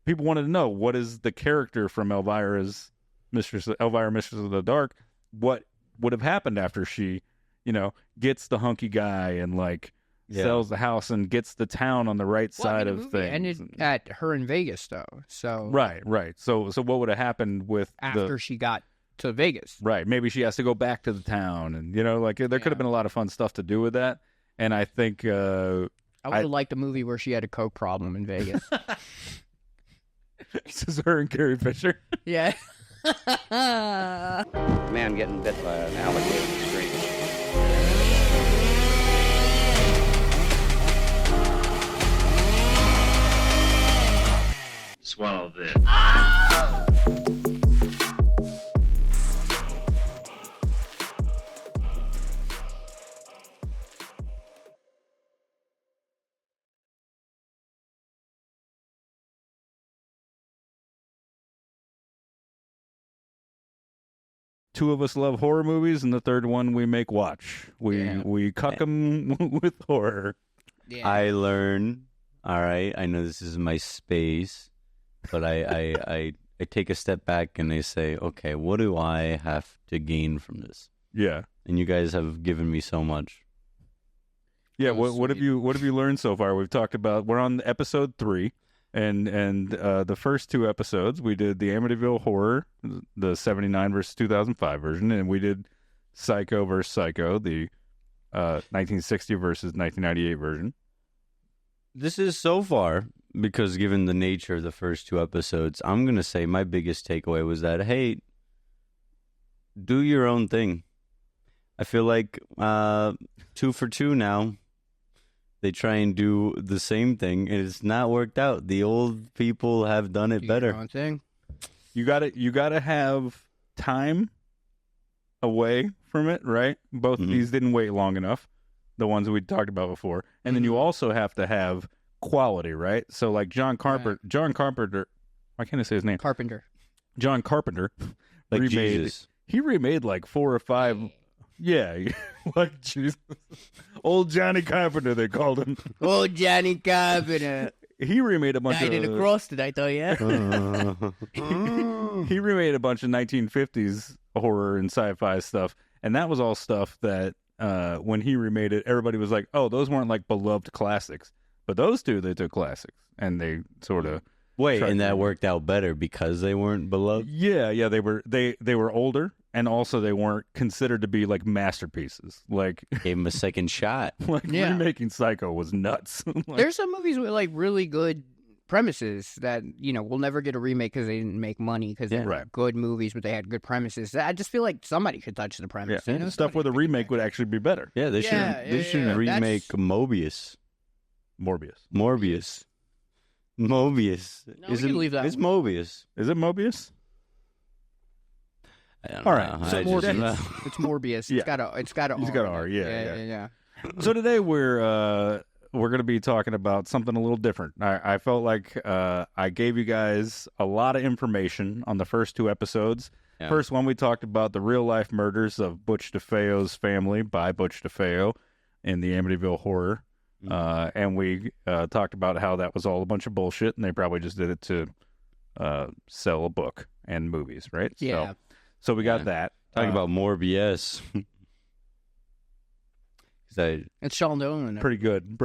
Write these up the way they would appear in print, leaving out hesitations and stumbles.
people wanted to know, what is the character from Elvira Mistress of the Dark? What would have happened after she, gets the hunky guy and sells the house and gets the town on the right side of things. Ended at her in Vegas, though. So right. So what would have happened with after she got to Vegas? Right. Maybe she has to go back to the town, and there could have been a lot of fun stuff to do with that. And I think I would have liked a movie where she had a coke problem in Vegas. This is her and Carrie Fisher. Yeah. Man getting bit by an alligator in the street. Swallow this. Two of us love horror movies, and the third one we make watch. We cuck them with horror. Yeah. I learn. All right, I know this is my space, but I take a step back and I say, okay, what do I have to gain from this? Yeah. And you guys have given me so much. Yeah. What have you learned so far? We've talked about. We're on episode 3. And the first 2 episodes, we did the Amityville Horror, the 79 versus 2005 version, and we did Psycho versus Psycho, the 1960 versus 1998 version. This is so far, because given the nature of the first 2 episodes, I'm going to say my biggest takeaway was that, hey, do your own thing. I feel like 2 for 2 now. They try and do the same thing, and it's not worked out. The old people have done it better. You gotta have time away from it, right? Both of these didn't wait long enough, the ones we talked about before. And then you also have to have quality, right? So like John Carpenter, why can't I say his name? Carpenter. John Carpenter Like Jesus. He remade like 4 or 5. Yeah, like Jesus. Old Johnny Carpenter, they called him. Old Johnny Carpenter. He remade a bunch Died in a cross tonight, though, yeah? He remade a bunch of 1950s horror and sci-fi stuff, and that was all stuff that when he remade it, everybody was like, oh, those weren't like beloved classics. But those two, they took classics, and they sort of... Wait, and that worked out better because they weren't beloved? Yeah, they were older, and also they weren't considered to be like masterpieces. Like gave them a second shot. Like remaking Psycho was nuts. There's some movies with like really good premises that will never get a remake because they didn't make money because they're good movies, but they had good premises. I just feel like somebody could touch the premise. Yeah, stuff with a remake would actually be better. Yeah, they should remake Morbius. Mobius. No, we can leave that. It's Mobius. Is it Mobius? I don't All know. right. So Morbius. It's Morbius. Yeah. It's got an R. Yeah. So today we're going to be talking about something a little different. I felt like I gave you guys a lot of information on the first 2 episodes. Yeah. First one, we talked about the real life murders of Butch DeFeo's family by Butch DeFeo in the Amityville Horror. And we talked about how that was all a bunch of bullshit, and they probably just did it to sell a book and movies, right? Yeah. So we got that. Talking about Morbius. It's Sean Dolan. Pretty good.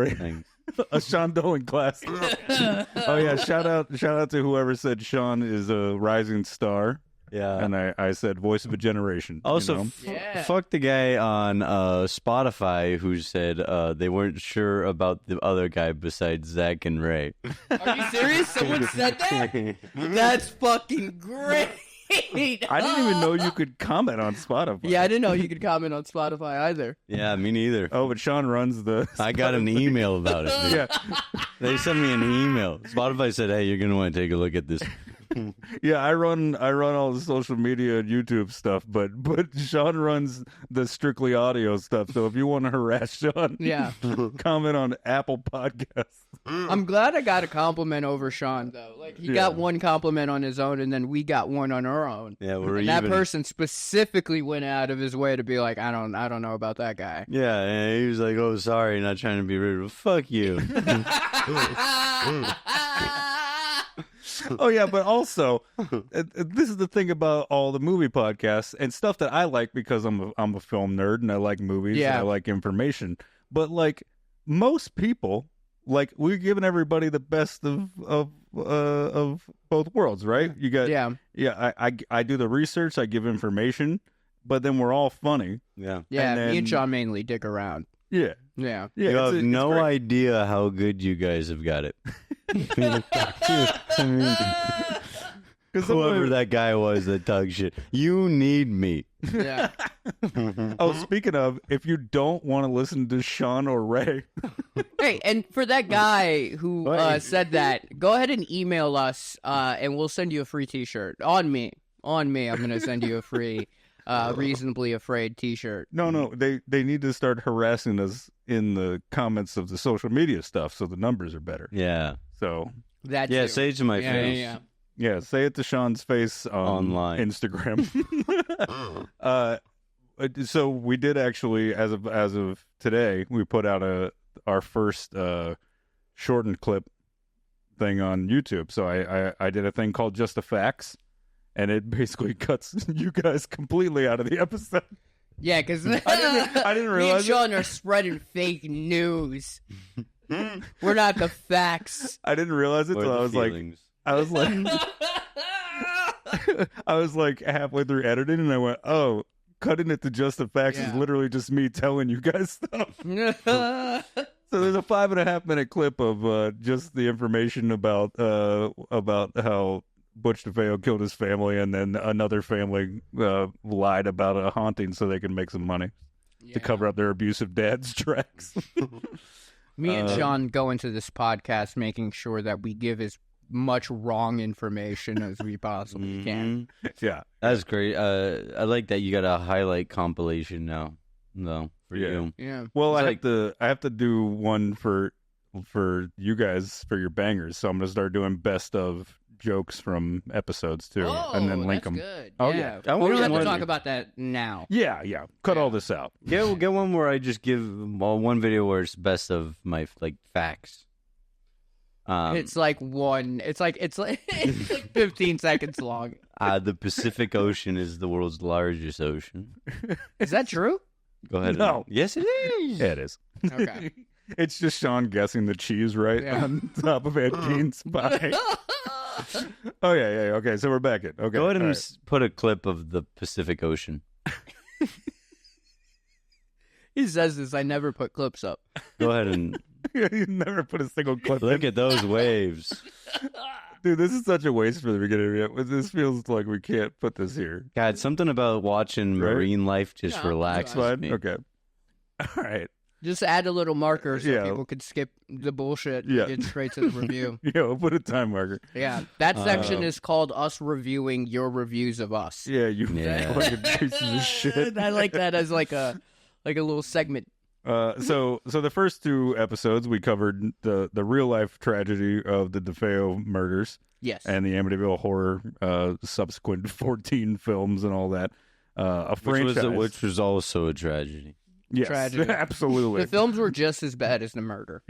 A Sean Dolan class. Oh yeah! Shout out to whoever said Sean is a rising star. Yeah. And I said voice of a generation. Also, fuck the guy on Spotify who said they weren't sure about the other guy besides Zach and Ray. Are you serious? Someone said that? That's fucking great. I didn't even know you could comment on Spotify. Yeah, I didn't know you could comment on Spotify either. Yeah, me neither. Oh, but Sean runs the... I got an email about it. Dude. Yeah. They sent me an email. Spotify said, hey, you're going to want to take a look at this. Yeah, I run all the social media and YouTube stuff, but Sean runs the strictly audio stuff. So if you want to harass Sean, comment on Apple Podcasts. I'm glad I got a compliment over Sean though. Like he got one compliment on his own, and then we got one on our own. Yeah, we're even. That person specifically went out of his way to be like, I don't know about that guy. Yeah, and he was like, oh, sorry, not trying to be rude. Well, fuck you. Oh yeah, but also this is the thing about all the movie podcasts and stuff that I like because I'm a film nerd and I like movies and I like information. But like most people, like we're giving everybody the best of both worlds, right? You got I do the research, I give information, but then we're all funny. Yeah, me and Sean mainly dig around. Yeah. You have no idea how good you guys have got it. Whoever that guy was that talked shit, you need me. Yeah. Oh, speaking of, if you don't want to listen to Sean or Ray. Hey, and for that guy who said that, go ahead and email us, and we'll send you a free T-shirt. On me, I'm going to send you a free Reasonably Afraid T-shirt. No, they need to start harassing us in the comments of the social media stuff so the numbers are better. Yeah. So that say it to my face. Yeah, say it to Sean's face online Instagram. So we did actually, as of today, we put out our first shortened clip thing on YouTube. So I did a thing called Just the Facts, and it basically cuts you guys completely out of the episode. Yeah, because I didn't realize me and Sean are spreading fake news. We're not the facts. I didn't realize it until I was like halfway through editing, and I went, "Oh, cutting it to Just the Facts is literally just me telling you guys stuff." So there's a 5.5 minute clip of just the information about how Butch DeFeo killed his family, and then another family lied about a haunting so they can make some money to cover up their abusive dad's tracks. Me and Sean go into this podcast making sure that we give as much wrong information as we possibly can. Yeah, that's great. I like that you got a highlight compilation now, though, for you. Yeah. Well, I have to do one for you guys for your bangers, so I'm gonna start doing best of jokes from episodes too, and then link them. Good. Oh yeah. We don't have to talk about that now. Yeah. Cut all this out. Get one where I just give one video where it's best of my facts. It's like 15 seconds long. The Pacific Ocean is the world's largest ocean. Is that true? Go ahead. No. Yes, it is. Yeah, it is. Okay. It's just Sean guessing the cheese right on top of Ed Gein's pie. Oh, yeah. Okay, so we're back in. Okay. Go ahead and put a clip of the Pacific Ocean. He says this. I never put clips up. Go ahead and... You never put a single clip Look at those waves. Dude, this is such a waste for the beginning of it. This feels like we can't put this here. God, something about watching marine life just relaxes me. Okay. All right. Just add a little marker so people could skip the bullshit and get straight to the review. Yeah, we'll put a time marker. Yeah, that section is called us reviewing your reviews of us. Yeah, you fucking pieces of shit. I like that as like a little segment. So the first two episodes we covered the real life tragedy of the DeFeo murders. Yes. And the Amityville horror subsequent 14 films and all that. A franchise. Which was also a tragedy. Yes, tragedy. Absolutely. The films were just as bad as the murder.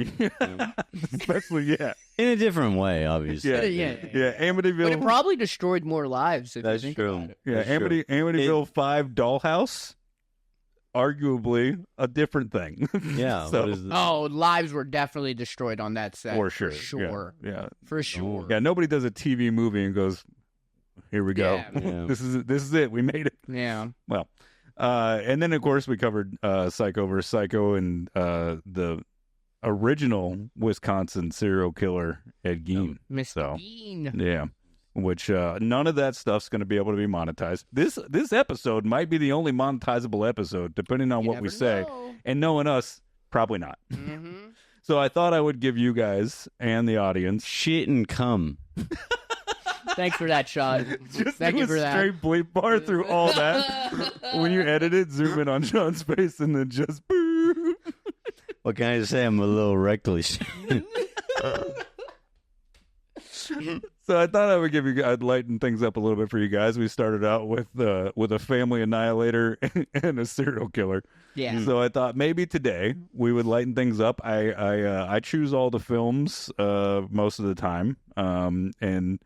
Especially, in a different way, obviously. Yeah. Amityville. But it probably destroyed more lives. If That's you think true. about it. Yeah, Amityville 5 Dollhouse. Arguably a different thing. Yeah. So, lives were definitely destroyed on that set. For sure. Yeah. For sure. Yeah, nobody does a TV movie and goes, "Here we go. Yeah. This is it. We made it." Yeah. Well, and then of course we covered Psycho vs. Psycho and the original Wisconsin serial killer Ed Gein. Mr. Gein. Yeah. Which none of that stuff's going to be able to be monetized. This episode might be the only monetizable episode, depending on what we say. And knowing us, probably not. Mm-hmm. So I thought I would give you guys and the audience shit and cum. Thanks for that, Sean. Thank you for that. Straight bleep bar through all that. When you edit it, zoom in on Sean's face and then just. What can I say? I'm a little reckless. So I thought I would I'd lighten things up a little bit for you guys. We started out with a family annihilator and a serial killer. Yeah. So I thought maybe today we would lighten things up. I choose all the films most of the time, and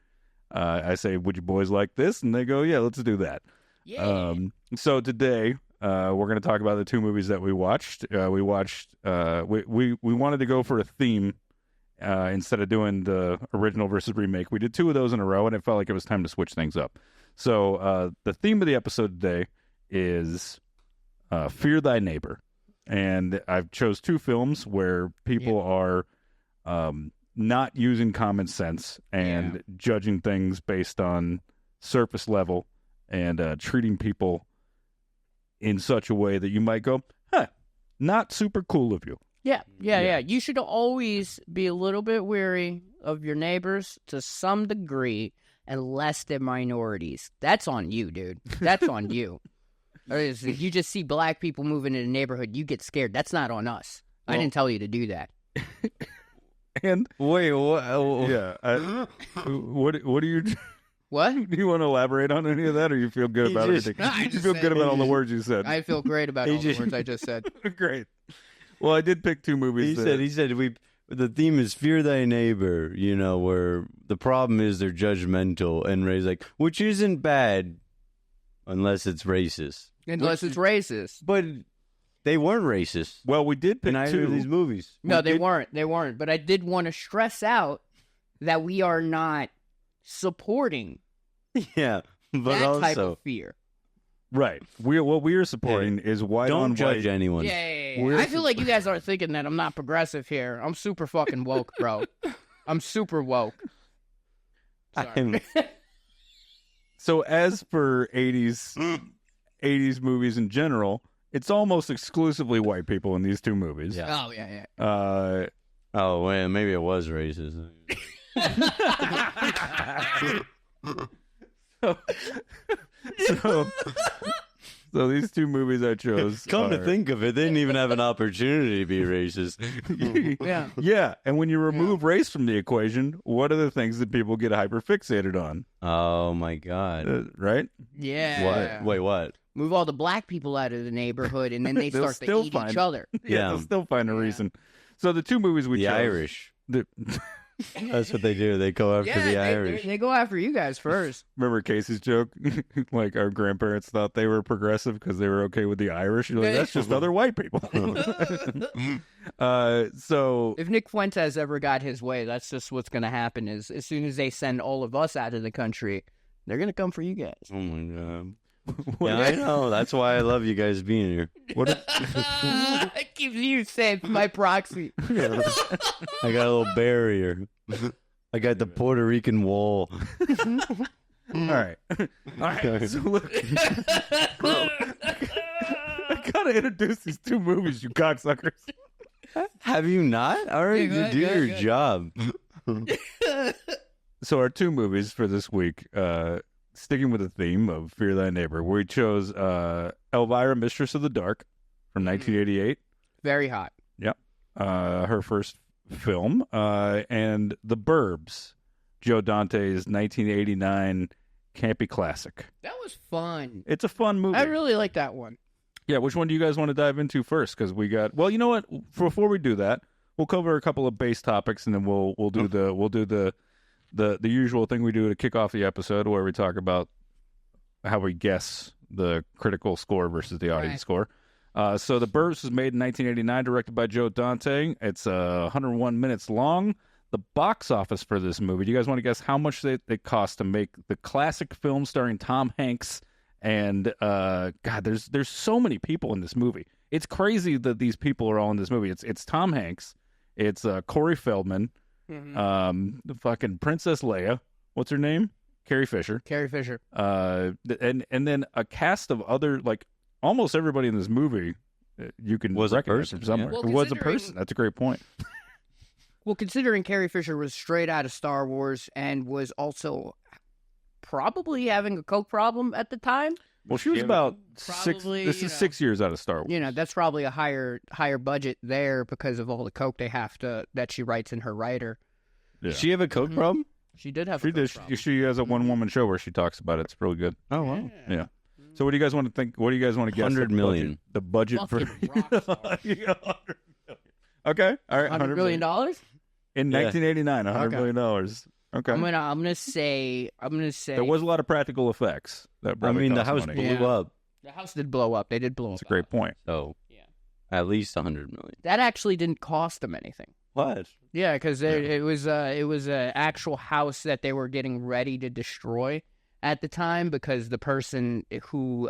I say, would you boys like this? And they go, yeah, let's do that. Yeah. So today we're going to talk about the 2 movies that we watched. We wanted to go for a theme instead of doing the original versus remake. We did 2 of those in a row, and it felt like it was time to switch things up. So the theme of the episode today is Fear Thy Neighbor. And I've chose 2 films where people are not using common sense and judging things based on surface level and treating people in such a way that you might go, not super cool of you. Yeah. You should always be a little bit wary of your neighbors to some degree, unless they're minorities. That's on you, dude. That's on you. Or if you just see black people moving in a neighborhood, you get scared. That's not on us. I didn't tell you to do that. And wait, what? Yeah, what do you? What? Do you want to elaborate on any of that, or you feel good about everything? You feel good about all the words you said. I feel great about all the words I just said. Great. Well, I did pick 2 movies. He said the theme is fear thy neighbor. You know, where the problem is they're judgmental, and Ray's like, which isn't bad, unless it's racist. Unless it's racist. But they weren't racist. Well, we did pick in either 2 of these movies. No, they weren't. They weren't. But I did want to stress out that we are not supporting Yeah, but that also type of fear. Right. What we are supporting is white on don't judge white. anyone. Yeah. I feel like you guys aren't thinking that I'm not progressive here. I'm super fucking woke, bro. I'm super woke. Sorry. So as for 80s movies in general, it's almost exclusively white people in these 2 movies. Yeah. Oh, yeah. Oh, wait, maybe it was racist. So these 2 movies I chose. Come to think of it, they didn't even have an opportunity to be racist. Yeah. Yeah, and when you remove race from the equation, what are the things that people get hyperfixated on? Oh my God! Right? Yeah. What? Wait, what? Move all the black people out of the neighborhood, and then they They'll start to still eat find- each other. Yeah, they'll still find a reason. So the 2 movies we The chose. Irish. That's what they do. They go after the Irish. They go after you guys first. Remember Casey's joke? Like our grandparents thought they were progressive because they were okay with the Irish. You're like, that's just other white people. So if Nick Fuentes ever got his way, that's just what's going to happen. Is as soon as they send all of us out of the country, they're going to come for you guys. Oh my God! Yeah, I know. That's why I love you guys being here. It keeps you safe, my proxy. I got a little barrier. I got the Puerto Rican wall. All right. So look, I gotta introduce these 2 movies, you cocksuckers. Have you not? All right, Yeah, do your job. So our 2 movies for this week, sticking with the theme of Fear Thy Neighbor, we chose Elvira, Mistress of the Dark from 1988. Very hot. Yep. Her first film. And The Burbs, Joe Dante's 1989 campy classic. That was fun. It's a fun movie. I really like that one. Yeah, which one do you guys want to dive into first? Because we got. Well, you know what? Before we do that, we'll cover a couple of base topics, and then we'll do the usual thing we do to kick off the episode, where we talk about how we guess the critical score versus the audience score. So The Burbs was made in 1989, directed by Joe Dante. It's 101 minutes long. The box office for this movie, do you guys want to guess how much it cost to make the classic film starring Tom Hanks? And God, there's so many people in this movie. It's crazy that these people are all in this movie. It's Tom Hanks, it's Corey Feldman, the fucking Princess Leia. What's her name? Carrie Fisher. And then a cast of other, like, almost everybody in this movie you can recognize from somewhere. Yeah. It was a person. That's a great point. Well, considering Carrie Fisher was straight out of Star Wars and was also probably having a coke problem at the time. Well, she was about probably, 6. This is 6 years out of Star Wars. You know, that's probably a higher budget there because of all the coke that she writes in her writer. Yeah. She have a coke problem? She did have. She did. She has a one-woman show where she talks about it. It's really good. Oh wow. Yeah. So what do you guys want to think? What do you guys want to guess? 100 million. The budget for. Yeah, Okay. All right. $100 million. In 1989, $100 million. Okay. I'm gonna say there was a lot of practical effects. That I mean, the cost house money. blew up. The house did blow up. They did blow That's up. a great point. So, Yeah. at least $100 million. That actually didn't cost them anything. What? Yeah, because it was a actual house that they were getting ready to destroy at the time because the person who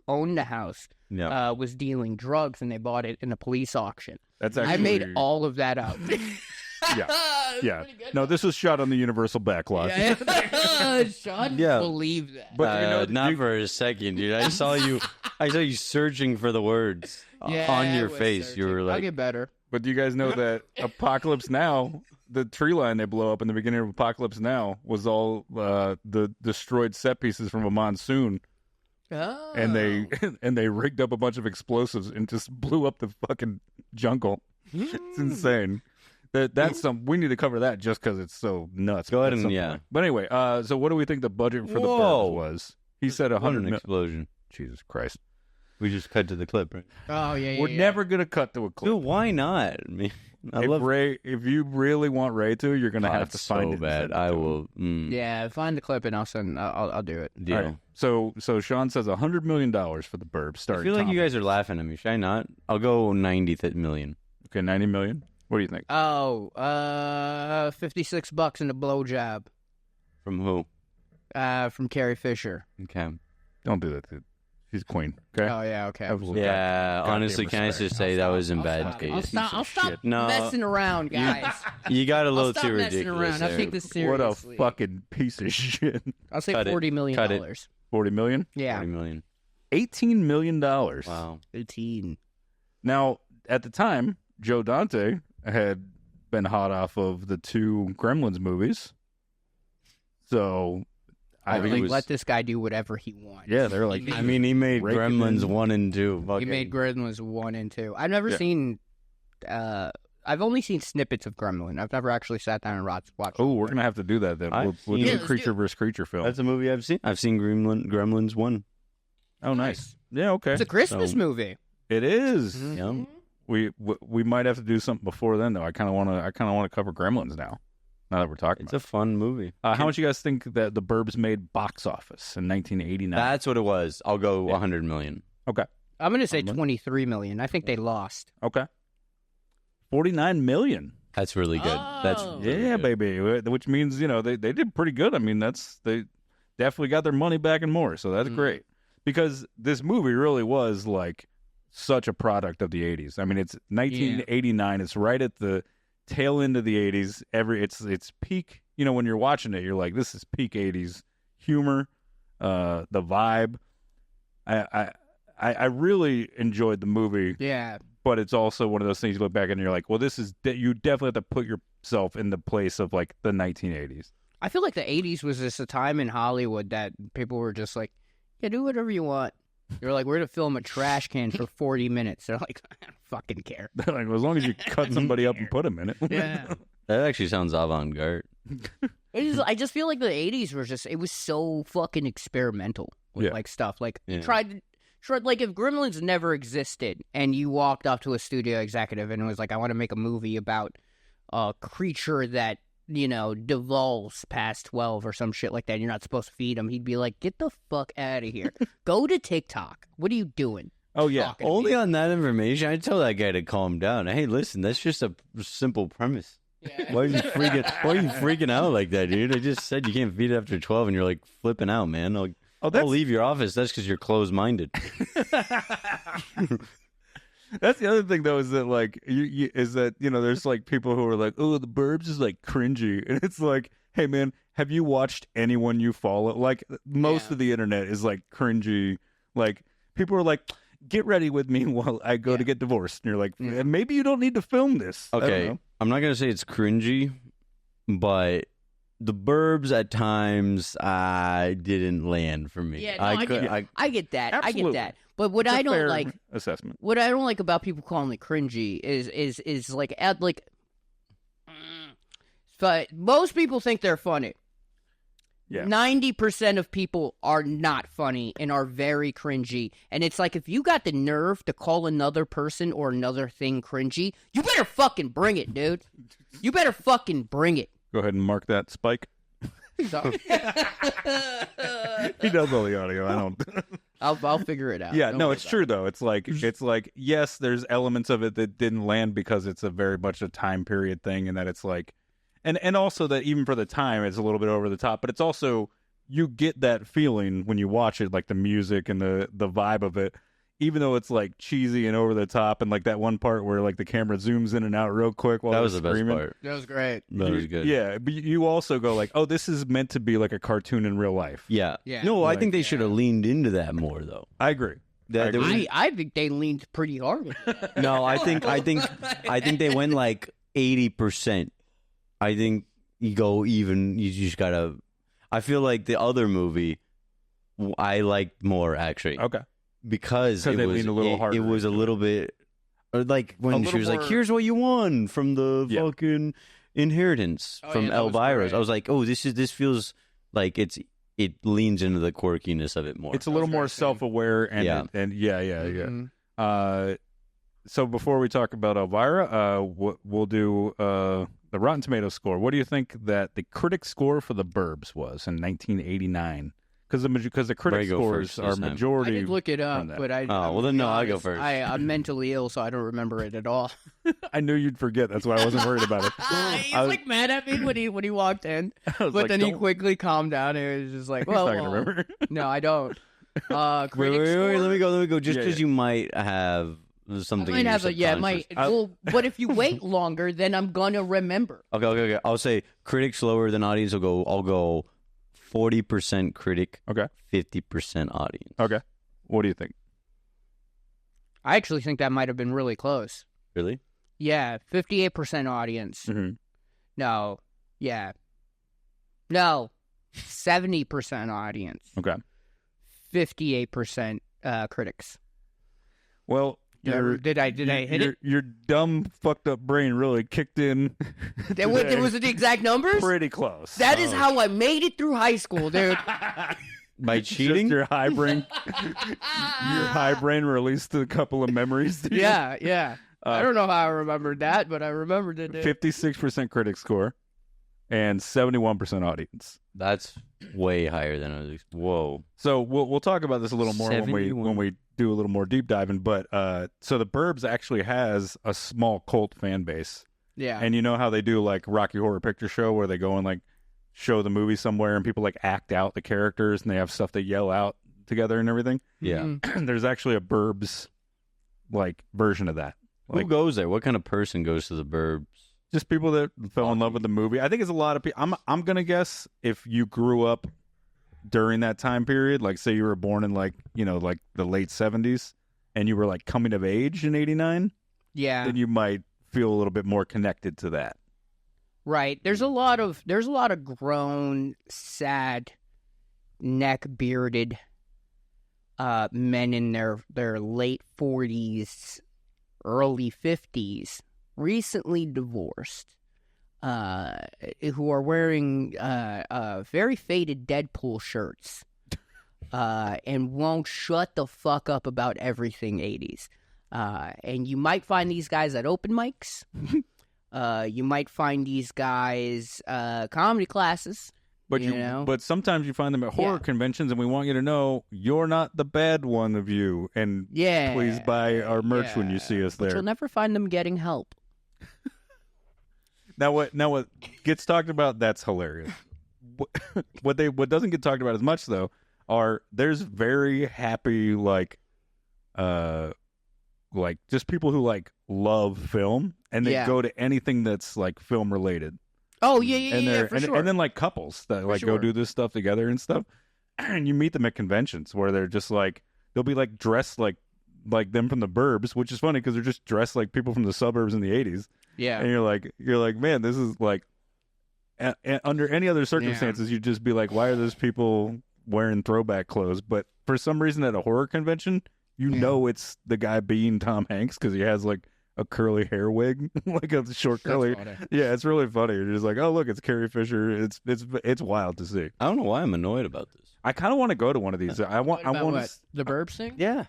owned the house was dealing drugs and they bought it in a police auction. That's actually... I made all of that up. Yeah. No, this was shot on the Universal backlot. Yeah. Sean believed that. But not for a second, dude. I saw you searching for the words on your face. Searching. You were like, I'll get better. But do you guys know that Apocalypse Now, the tree line they blow up in the beginning of Apocalypse Now was all the destroyed set pieces from a monsoon. Oh. And they rigged up a bunch of explosives and just blew up the fucking jungle. It's insane. That's we need to cover that just because it's so nuts. Go ahead and But anyway, so what do we think the budget for the Burbs was? He said what an 100 explosion. Jesus Christ. We just cut to the clip, right? Oh yeah. We're never gonna cut to a clip. Dude, why not? I mean, if you really want Ray to, you're gonna have to find so it. Bad. I will. Yeah, find the clip and I'll do it. Deal. Right. So Sean says $100 million for the Burbs. I feel like you guys are laughing at me. Should I not? I'll go 90 million. Okay, 90 million. What do you think? Oh, $56 in a blowjob. From who? From Carrie Fisher. Okay. Don't do that, dude. She's queen. Okay. Oh yeah, okay. Yeah, honestly, can I respect. just say that was in bad taste? I'll stop No. messing around, guys. You got a I'll little stop too messing ridiculous. around. I'll there. take this What a seriously. fucking piece of shit. I'll say Cut it. $40 million. Cut it. 40 million? Yeah. 40 million. $18 million. Wow. 18. Now, at the time, Joe Dante had been hot off of the 2 Gremlins movies. So I think think was- let this guy do whatever he wants. yeah, they're like, I mean, he made Raking Gremlins in. 1 and 2. He made Gremlins 1 and 2. I've never Yeah. seen. I've only seen snippets of Gremlin. I've never actually sat down and watched. oh, we're gonna have to do that then. I've We'll seen- do Yeah, a let's creature do it. versus creature film. That's a movie I've seen. I've seen Gremlins 1. Oh, nice. Yeah, okay. It's a Christmas So- movie. It is. Yeah. We might have to do something before then though. I kind of want to cover Gremlins now. Now that we're talking It's about a fun movie. how much you guys think that the Burbs made box office in 1989? That's what it was. I'll go 100 million. Okay. I'm gonna say How much? 23 million. I think they lost. Okay. 49 million. That's really good. That's Oh. really Yeah, good. baby. Which means, they did pretty good. I mean, they definitely got their money back and more. So that's great. Because this movie really was like such a product of the 80s. I mean, it's 1989. It's right at the tail end of the 80s. It's peak, when you're watching it, you're like, this is peak 80s humor, the vibe. I really enjoyed the movie. Yeah. But it's also one of those things you look back and you're like, well, you definitely have to put yourself in the place of like the 1980s. I feel like the 80s was just a time in Hollywood that people were just like, yeah, do whatever you want. You're like, we're going to film a trash can for 40 minutes. They're like, I don't fucking care. They're like, well, as long as you cut somebody up and put them in it. Yeah. That actually sounds avant-garde. I just feel like the 80s were it was so fucking experimental with like stuff. Like, Yeah. tried, like if Gremlins never existed and you walked up to a studio executive and was like, I want to make a movie about a creature that, devolves past 12 or some shit like that, and you're not supposed to feed him, he'd be like, get the fuck out of here. Go to TikTok. What are you doing? Oh, yeah. Talking to Only me. on that information, I'd tell that guy to calm down. Hey, listen, that's just a simple premise. Yeah. Why are you freaking out like that, dude? I just said you can't feed it after 12, and you're like flipping out, man. I'll leave your office. That's because you're closed-minded. That's the other thing, though, is that, like, there's, like, people who are like, oh, the Burbs is, like, cringy. And it's like, hey, man, have you watched anyone you follow? Like, most of the internet is, like, cringy. Like, people are like, get ready with me while I go to get divorced. And you're like, maybe you don't need to film this. I don't Okay, know. I'm not going to say it's cringy, but the Burbs at times didn't land for me. Yeah, no, I get that. I get Absolutely. that. But what It's a I don't fair like, assessment. what I don't like about people calling it cringy is like but most people think they're funny. Yeah. 90% of people are not funny and are very cringy. And it's like, if you got the nerve to call another person or another thing cringy, you better fucking bring it, dude. You better fucking bring it. Go ahead and mark that, Spike. He does all the audio. I don't. I'll figure it out. Yeah, no, it's true though. It's like yes, there's elements of it that didn't land because it's a very much a time period thing, and that it's like, and also that even for the time, it's a little bit over the top. But it's also you get that feeling when you watch it, like the music and the vibe of it. Even though it's like cheesy and over the top, and like that one part where like the camera zooms in and out real quick while that was the best part. That was great. That was good. Yeah, but you also go like, oh, this is meant to be like a cartoon in real life. Yeah. Yeah. No, Like, I think they should have leaned into that more, though. I agree. I think they leaned pretty hard. No, I think they went like 80%. I think you go even. You just gotta. I feel like the other movie, I liked more actually. Okay. Because it they was leaned a little harder. It was a little bit, or like when she was more... like, "Here's what you won from the fucking inheritance from Elvira's." I was like, "Oh, this feels like it leans into the quirkiness of it more." It's a little more self-aware and yeah. Mm-hmm. So before we talk about Elvira, we'll do the Rotten Tomatoes score. What do you think that the critic score for the Burbs was in 1989? Because the critic scores are majority. I did look it up, but I. Oh well, then no, I go first. I'm mentally ill, so I don't remember it at all. I knew you'd forget. That's why I wasn't worried about it. He's like mad at me when he walked in, but then he quickly calmed down and it was just like, well, he's not gonna remember. No, I don't. Wait, let me go. Just because you might have something. I might have but if you wait longer, then I'm gonna remember. Okay. I'll say critic slower than audience. I'll go 40% critic. Okay. 50% audience. Okay. What do you think? I actually think that might have been really close. Really? Yeah, 58% audience. Mm-hmm. No. Yeah. No. 70% audience. Okay. 58% critics. Well, did I hit it? Your dumb, fucked up brain really kicked in. Was it the exact numbers? Pretty close. That is how I made it through high school, dude. By cheating? Just your high brain. Your high brain released a couple of memories. Yeah. I don't know how I remembered that, but I remembered it. 56% critic score and 71% audience. That's way higher than I was. Whoa. So we'll talk about this a little more when we do a little more deep diving. But so the Burbs actually has a small cult fan base. Yeah. And you know how they do like Rocky Horror Picture Show where they go and like show the movie somewhere and people like act out the characters and they have stuff they yell out together and everything. Yeah. Mm-hmm. There's actually a Burbs like version of that. Like, who goes there? What kind of person goes to the Burbs? Just people that fell in love with the movie. I think it's a lot of people. I'm gonna guess if you grew up during that time period, like say you were born in like like the late 70s, and you were like coming of age in '89. Yeah, then you might feel a little bit more connected to that. Right. There's a lot of grown, sad, neck bearded men in their late 40s, early 50s. Recently divorced, who are wearing very faded Deadpool shirts, and won't shut the fuck up about everything 80s. And you might find these guys at open mics. You might find these guys comedy classes. But sometimes you find them at horror conventions, and we want you to know you're not the bad one of you. And please buy our merch when you see us there. But you'll never find them getting help. Now what gets talked about, that's hilarious. What doesn't get talked about as much though are there's very happy like just people who like love film and they go to anything that's like film related. Oh yeah, for sure. And then like couples that like go do this stuff together and stuff. And you meet them at conventions where they're just like they'll be like dressed like them from the Burbs, which is funny because they're just dressed like people from the suburbs in the 80s. Yeah. And you're like, man, this is like under any other circumstances, you'd just be like, why are those people wearing throwback clothes? But for some reason at a horror convention, you know it's the guy being Tom Hanks because he has like a curly hair wig, like a short curly. Yeah, it's really funny. You're just like, oh look, it's Carrie Fisher. It's wild to see. I don't know why I'm annoyed about this. I kind of want to go to one of these. I want the Burbs thing. Yeah.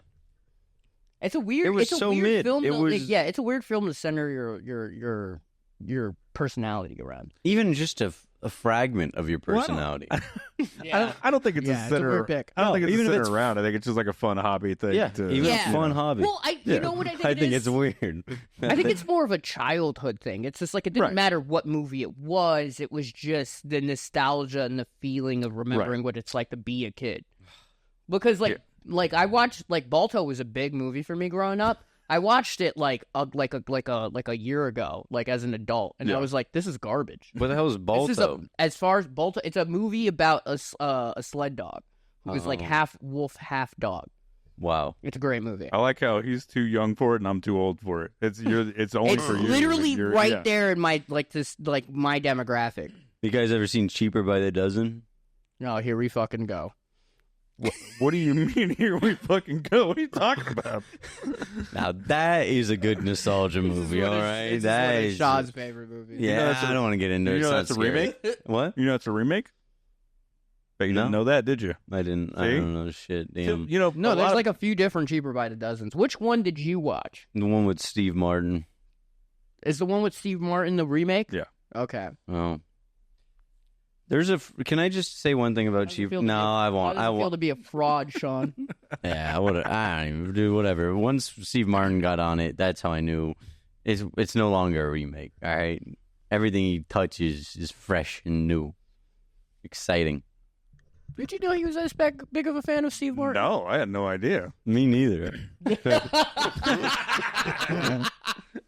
It's a weird. It was it's a so weird mid. Film it was it's a weird film to center your your personality around. Even just a fragment of your personality. I don't think it's a center. It's a weird pick. I don't think it's even a if center it's around. I think it's just like a fun hobby thing. Even a fun hobby. Well, you know what I think I it think is? it's weird. I think it's more of a childhood thing. It's just like it didn't matter what movie it was. It was just the nostalgia and the feeling of remembering what it's like to be a kid. Because like I watched Balto was a big movie for me growing up. I watched it like a year ago, like as an adult, and I was like, "This is garbage." What the hell is Balto? As far as Balto, it's a movie about a sled dog who is like half wolf, half dog. Wow, it's a great movie. I like how he's too young for it and I'm too old for it. It's only for you. It's literally there in my my demographic. You guys ever seen Cheaper by the Dozen? No, here we fucking go. What do you mean here we fucking go? What are you talking about? Now that is a good nostalgia movie, all right? That is Sean's favorite movie. Yeah, I don't want to get into it. You know that's a remake? What? You know it's a remake? But you didn't know that, did you? I didn't. I don't know shit. Damn. You know, no, there's like a few different Cheaper by the Dozens. Which one did you watch? The one with Steve Martin. Is the one with Steve Martin the remake? Yeah. Okay. Oh. Can I just say one thing about Cheap? No, I won't. I feel to be a fraud, Sean. Yeah, I don't even do whatever. Once Steve Martin got on it, that's how I knew it's no longer a remake. All right, everything he touches is fresh and new, exciting. Did you know he was this big of a fan of Steve Martin? No, I had no idea. Me neither.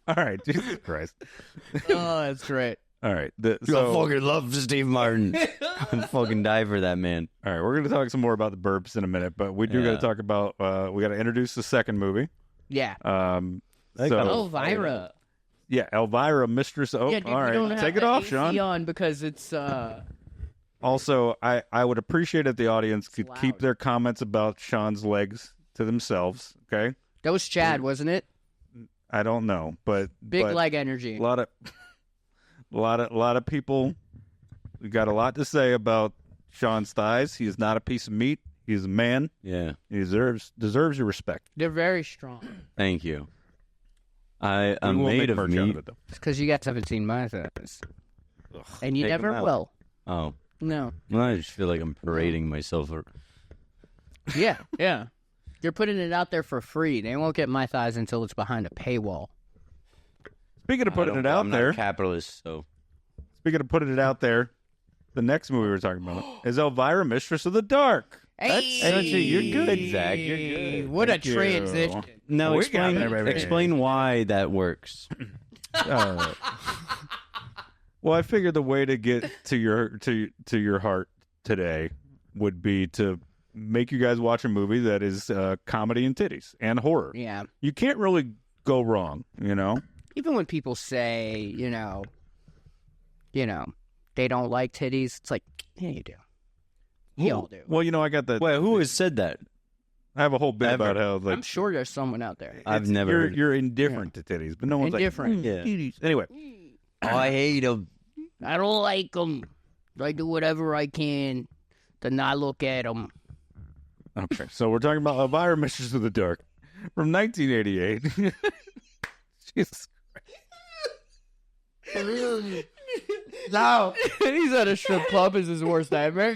All right, Jesus Christ. Oh, that's great. All right. I fucking love Steve Martin. I'd fucking die for that man. All right, we're going to talk some more about the Burbs in a minute, but we do got to talk about, we got to introduce the second movie. Yeah. Elvira. Yeah, Elvira Mistress. Oh, yeah, dude, all right. Take it off, Sean. On because it's... Also, I would appreciate if the audience could keep their comments about Sean's legs to themselves, okay? That was Chad, wasn't it? I don't know, but... Big leg energy. A lot of people got a lot to say about Sean's thighs. He is not a piece of meat. He's a man. Yeah. He deserves your respect. They're very strong. Thank you. I am made of meat. It's because you got 17 my size. And you never will. Oh. No. Well, I just feel like I'm parading myself. Yeah. You're putting it out there for free. They won't get my thighs until it's behind a paywall. Speaking of putting it out there, I'm not capitalist, so. Speaking of putting it out there, the next movie we're talking about is Elvira, Mistress of the Dark. Hey, you're good, Zach. You're good. What a transition! Now explain why that works. Well, I figured the way to get to your heart today would be to make you guys watch a movie that is comedy and titties and horror. Yeah, you can't really go wrong, you know. Even when people say, you know, they don't like titties, it's like, yeah, you do. You all do. Well, you know, I got that. Wait, who has said that? I have a whole bit about how, like, I'm sure there's someone out there. I've never. You're indifferent to titties, but no one's indifferent. Like, titties. Anyway, I hate them. I don't like them. I do whatever I can to not look at them. Okay, so we're talking about Elvira, Mistress of the Dark from 1988. Jesus. No, he's at a strip club. Is his worst nightmare.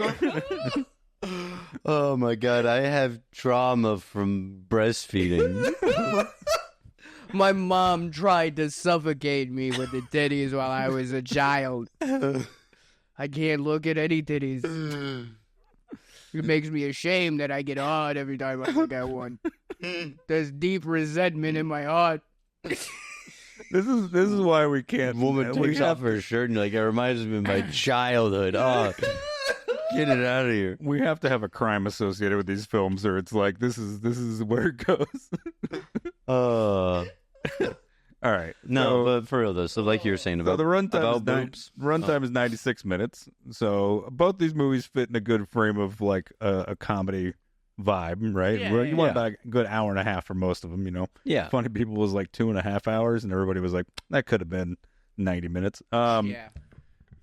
Oh my god, I have trauma from breastfeeding. My mom tried to suffocate me with the titties while I was a child. I can't look at any titties. It makes me ashamed that I get hard every time I look at one. There's deep resentment in my heart. This is why we can't. Woman takes off her shirt and like, it reminds me of my childhood. Oh, get it out of here. We have to have a crime associated with these films, or it's like this is where it goes. All right. No, but for real though. So like you were saying about the runtime is 96 minutes. So both these movies fit in a good frame of like a comedy vibe, right? You want about a good hour and a half for most of them, you know. Yeah. Funny People was like 2.5 hours, and everybody was like, that could have been 90 minutes.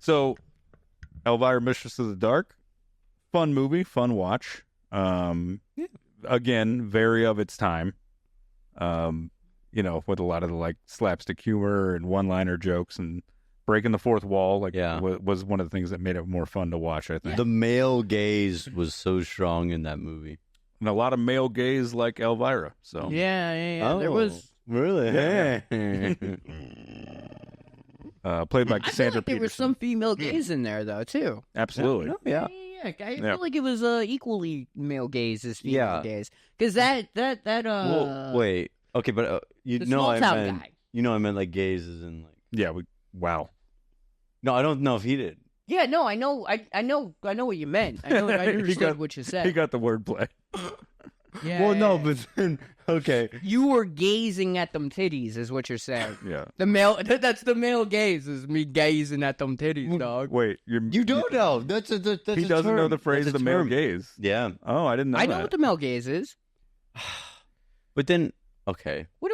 So Elvira, Mistress of the Dark, fun movie, fun watch. Again, very of its time. You know, with a lot of the like slapstick humor and one-liner jokes and breaking the fourth wall, was one of the things that made it more fun to watch, I think. The male gaze was so strong in that movie. And a lot of male gays like Elvira. So Yeah. Oh, There was really? Yeah. Played by Cassandra Peterson. There were some female gays in there though too. Absolutely. Yeah. I feel like it was equally male gays as female gays. Because Well, wait. Okay, but the small town guy. I meant like gays as in like. Yeah. Wow. No, I don't know if he did. Yeah, no, I know what you meant. I understood what you said. He got the wordplay. Yeah. Well, no, but then okay. You were gazing at them titties, is what you're saying. Yeah. That's the male gaze, is me gazing at them titties, dog. Wait, You don't know. That's he doesn't know the phrase "the male gaze." Yeah. Oh, I didn't know. I know what the male gaze is. But then, okay. What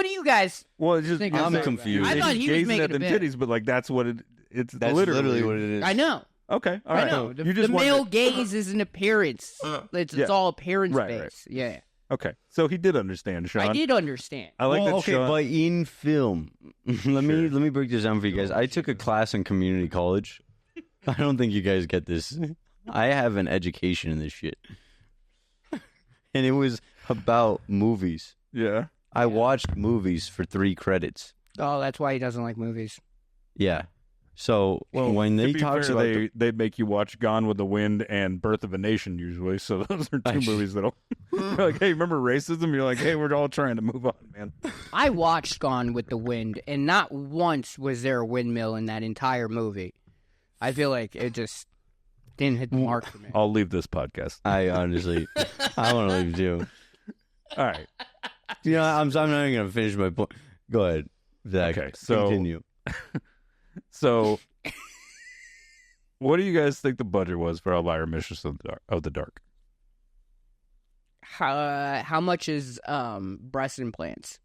do you guys? Well, it's just think I'm saying? confused. I thought he was gazing making at them a bit. titties, but like that's what it's That's literally what it is. I know. Okay, all right. I know. You The just male wanted- gaze is an appearance. It's all appearance Right, based. Yeah. Okay, so he did understand, Sean. I did understand. I like that. Okay, Sean... but in film, let me break this down for you guys. I took a class in community college. I don't think you guys get this. I have an education in this shit, and it was about movies. Yeah. I watched movies for 3 credits. Oh, that's why he doesn't like movies. Yeah. So when they talk about they make you watch Gone with the Wind and Birth of a Nation usually. So those are 2 movies that'll. You're like, hey, remember racism? You're like, hey, we're all trying to move on, man. I watched Gone with the Wind, and not once was there a windmill in that entire movie. I feel like it just didn't hit the mark for me. I'll leave this podcast. I honestly, I want to leave too. All right. I'm not even going to finish my point. Go ahead, Zach. Okay, so continue. So, what do you guys think the budget was for Elvira Mistress of the Dark? How much is breast implants?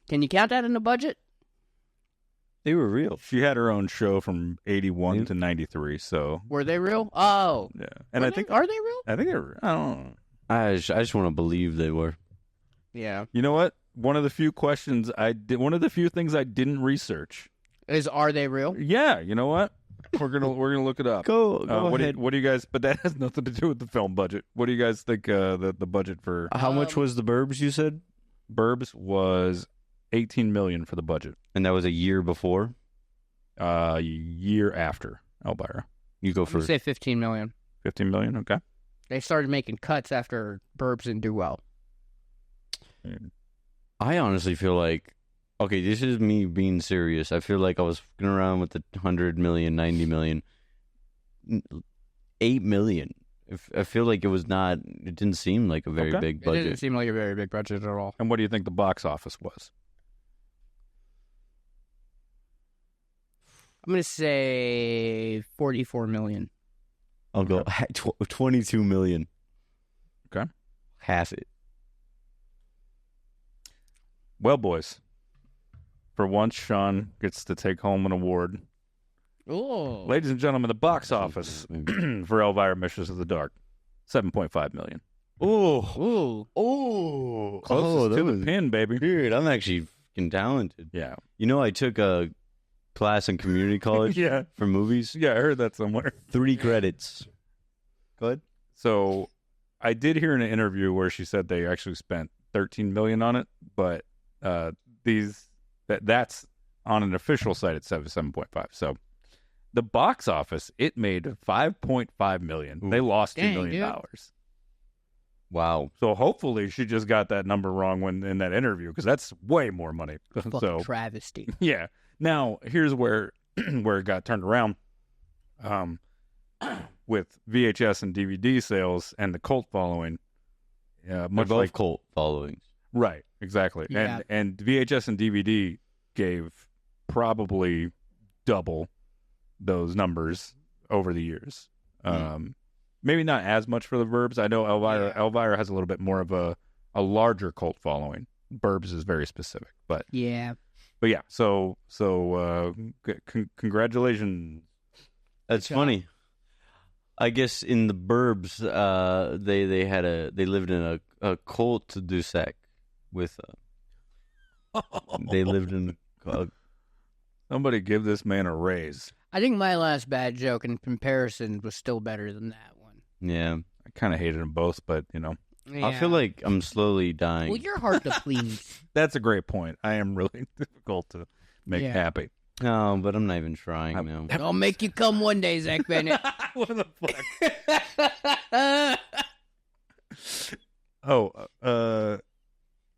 Can you count that in the budget? They were real. She had her own show from 81 to 93, so... Were they real? Oh. Yeah. And are they real? I think they were... I don't know. I just want to believe they were. Yeah. You know what? One of the few things I didn't research is, are they real? Yeah. You know what? We're gonna look it up. Go ahead. What do you guys? But that has nothing to do with the film budget. What do you guys think? The budget for how much was the Burbs? You said Burbs was $18 million for the budget, and that was a year before. Year after Elvira. You go first. Say $15 million. $15 million. Okay. They started making cuts after Burbs didn't do well. I honestly feel like, okay, this is me being serious. I feel like I was fucking around with the 100 million, 90 million, 8 million. I feel like it didn't seem like a very big budget. It didn't seem like a very big budget at all. And what do you think the box office was? I'm going to say 44 million. I'll go 22 million. Okay. Half it. Well, boys, for once, Sean gets to take home an award. Oh, Ladies and gentlemen, the box office for Elvira Mistress of the Dark, $7.5 million. Closest to the pin, baby. Dude, I'm actually fucking talented. Yeah. You know, I took a class in community college Yeah. for movies. Yeah, I heard that somewhere. 3 credits. Go ahead. So I did hear in an interview where she said they actually spent $13 million on it, but that's on an official site at 7.5. So the box office, it made $5.5 million. Ooh. They lost $2 million. Wow. So hopefully she just got that number wrong when in that interview, because that's way more money. Fucking travesty. Yeah. Now here's where it got turned around. With VHS and DVD sales and the cult following, much both like cult followings. Right, exactly. Yeah. And VHS and DVD gave probably double those numbers over the years. Maybe not as much for the Burbs. I know Elvira has a little bit more of a larger cult following. Burbs is very specific, but yeah. So congratulations. That's funny. I guess in the Burbs, they lived in a cul-de-sac with. They lived in Somebody give this man a raise. I think my last bad joke in comparison was still better than that one. Yeah. I kind of hated them both, but, you know. Yeah. I feel like I'm slowly dying. Well, you're hard to please. That's a great point. I am really difficult to make happy. No, but I'm not even trying now. I'll make you come one day, Zach Bennett. What the fuck?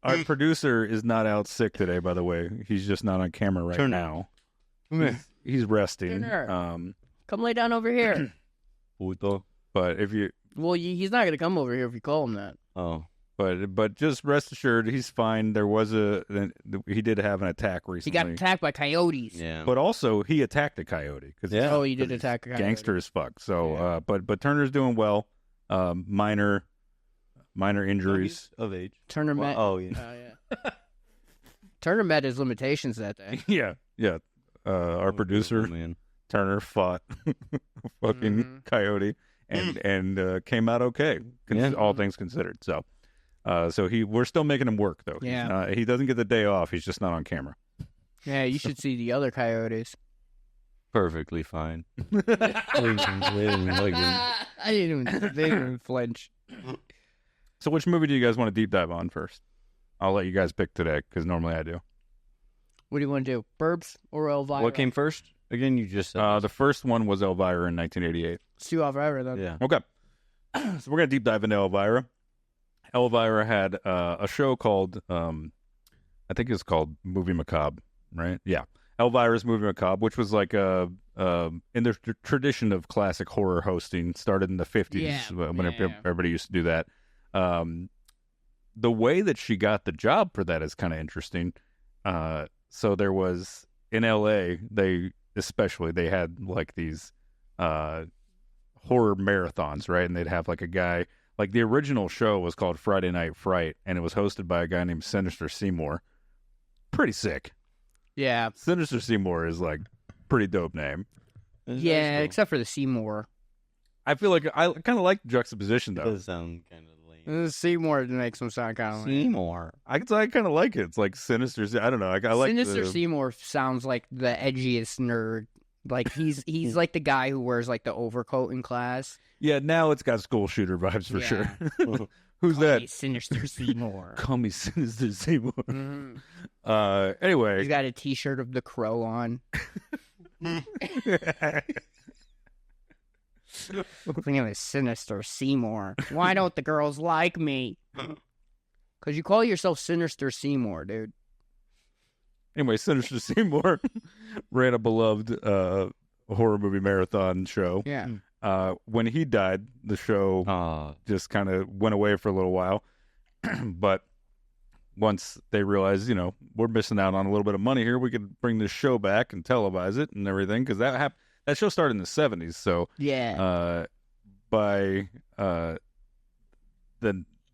Our producer is not out sick today, by the way. He's just not on camera right now. He's resting. Come lay down over here. But if you... Well, he's not going to come over here if you call him that. Oh. But just rest assured, he's fine. He did have an attack recently. He got attacked by coyotes. Yeah. But also, he attacked a coyote. Oh, he did attack a coyote. Gangster as fuck. So, but Turner's doing well. Minor injuries. Of age. Turner met. Oh, yeah. Turner met his limitations that day. Yeah. Our producer, Turner, fought fucking coyote and came out okay, all things considered. So we're still making him work, though. Yeah. He doesn't get the day off. He's just not on camera. Yeah, you should see the other coyotes. Perfectly fine. They didn't even flinch. So which movie do you guys want to deep dive on first? I'll let you guys pick today, because normally I do. What do you want to do? Burbs or Elvira? What came first? Again, you just said the first one was Elvira in 1988. Let's do Elvira then. Yeah. Okay. So we're going to deep dive into Elvira. Elvira had a show called, I think it's called Movie Macabre, right? Yeah. Elvira's Movie Macabre, which was like in the tradition of classic horror hosting, started in the 50s when everybody used to do that. The way that she got the job for that is kind of interesting. So there was, in LA, they had like these horror marathons, right? And they'd have like a guy, like the original show was called Friday Night Fright, and it was hosted by a guy named Sinister Seymour. Pretty sick. Yeah. Sinister Seymour is like pretty dope name. Yeah, except for the Seymour. I feel like I kind of like the juxtaposition though. It does sound kind of lame. Seymour makes him sound kind of lame. Seymour. I kind of like it. It's like Sinister. I don't know. I like Sinister Seymour sounds like the edgiest nerd. Like he's like the guy who wears like the overcoat in class. Yeah, now it's got school shooter vibes for sure. Who's Call that? me Sinister Seymour. Call me Sinister Seymour. Mm-hmm. Anyway, he's got a T-shirt of the Crow on. Look at this Sinister Seymour. Why don't the girls like me? Because you call yourself Sinister Seymour, dude. Anyway, Sinister Seymour ran a beloved horror movie marathon show. Yeah. When he died, the show just kind of went away for a little while. But once they realized, we're missing out on a little bit of money here, we could bring this show back and televise it and everything, because that show started in the 70s. So by the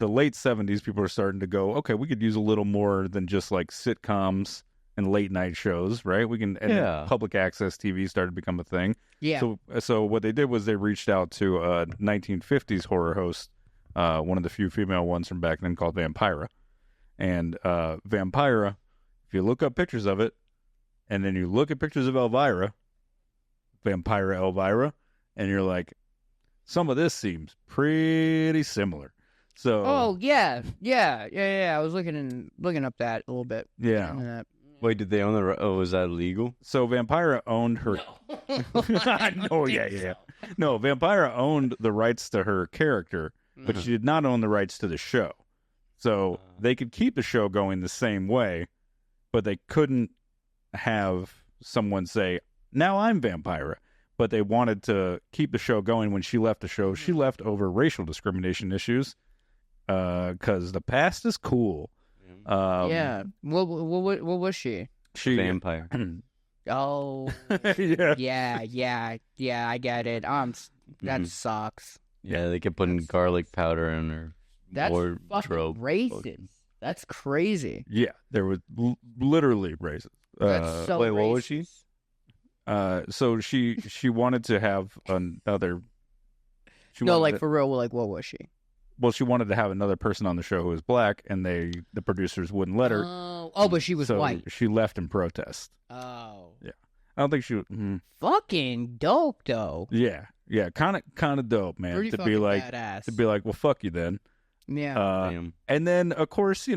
late 70s, people are starting to go, okay, we could use a little more than just like sitcoms and late night shows, right? We can, and then public access TV started to become a thing. Yeah. So what they did was they reached out to a 1950s horror host, one of the few female ones from back then, called Vampira. And Vampira, if you look up pictures of it, and then you look at pictures of Elvira, Vampira Elvira, and you're like, some of this seems pretty similar. So. Oh yeah. I was looking up that a little bit. Yeah. Wait, did they own the? Oh, was that illegal? So Vampira owned her. No, yeah. No, Vampira owned the rights to her character, but she did not own the rights to the show. So they could keep the show going the same way, but they couldn't have someone say, "Now I'm Vampira." But they wanted to keep the show going. When she left the show, she left over racial discrimination issues, because the past is cool. Yeah. What was she? Vampire. Oh. Yeah. I get it. That sucks. Yeah, they kept putting garlic powder in her wardrobe. That's fucking racist. That's crazy. Yeah, there was literally racist. That's so wait, racist. what was she? So she wanted to have another. For real. Like, what was she? Well, she wanted to have another person on the show who was black, and the producers wouldn't let her. Oh, but she was white. She left in protest. Oh. Yeah. I don't think she. Fucking dope, though. Yeah, kind of dope, man. Pretty to fucking be like, badass. well, fuck you then. Yeah. And then, of course,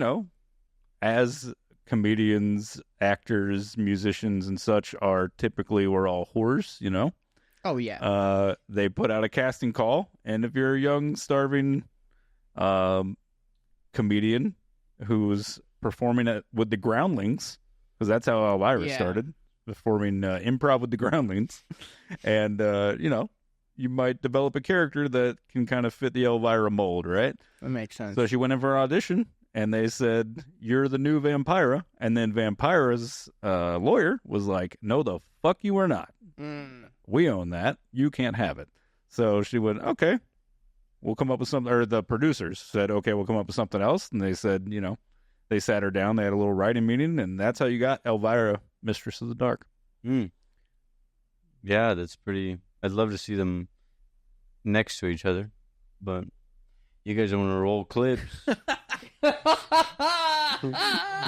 as comedians, actors, musicians, and such are typically, we're all whores, Oh, yeah. They put out a casting call, and if you're a young, starving comedian who's performing with the Groundlings, because that's how Elvira started, performing improv with the Groundlings, and, you might develop a character that can kind of fit the Elvira mold, right? That makes sense. So she went in for an audition, and they said, "You're the new Vampira." And then Vampira's lawyer was like, "No, the fuck you are not. We own that. You can't have it." So she went, "Okay, we'll come up with something." Or the producers said, "Okay, we'll come up with something else." And they said, they sat her down. They had a little writing meeting, and that's how you got Elvira, Mistress of the Dark. Yeah, that's pretty. I'd love to see them next to each other, but you guys don't want to roll clips.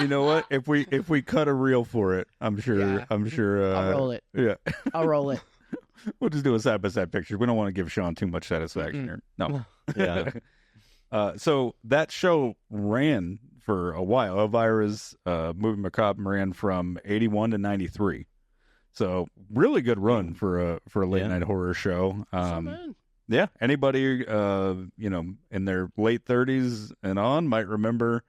You know what? If we cut a reel for it, I'm sure. I'll roll it. Yeah, I'll roll it. We'll just do a side by side picture. We don't want to give Sean too much satisfaction here. No. Yeah. So that show ran for a while. Elvira's Movie Macabre ran from 81 to 93. So really good run for a late night horror show. Yeah, anybody in their late 30s and on might remember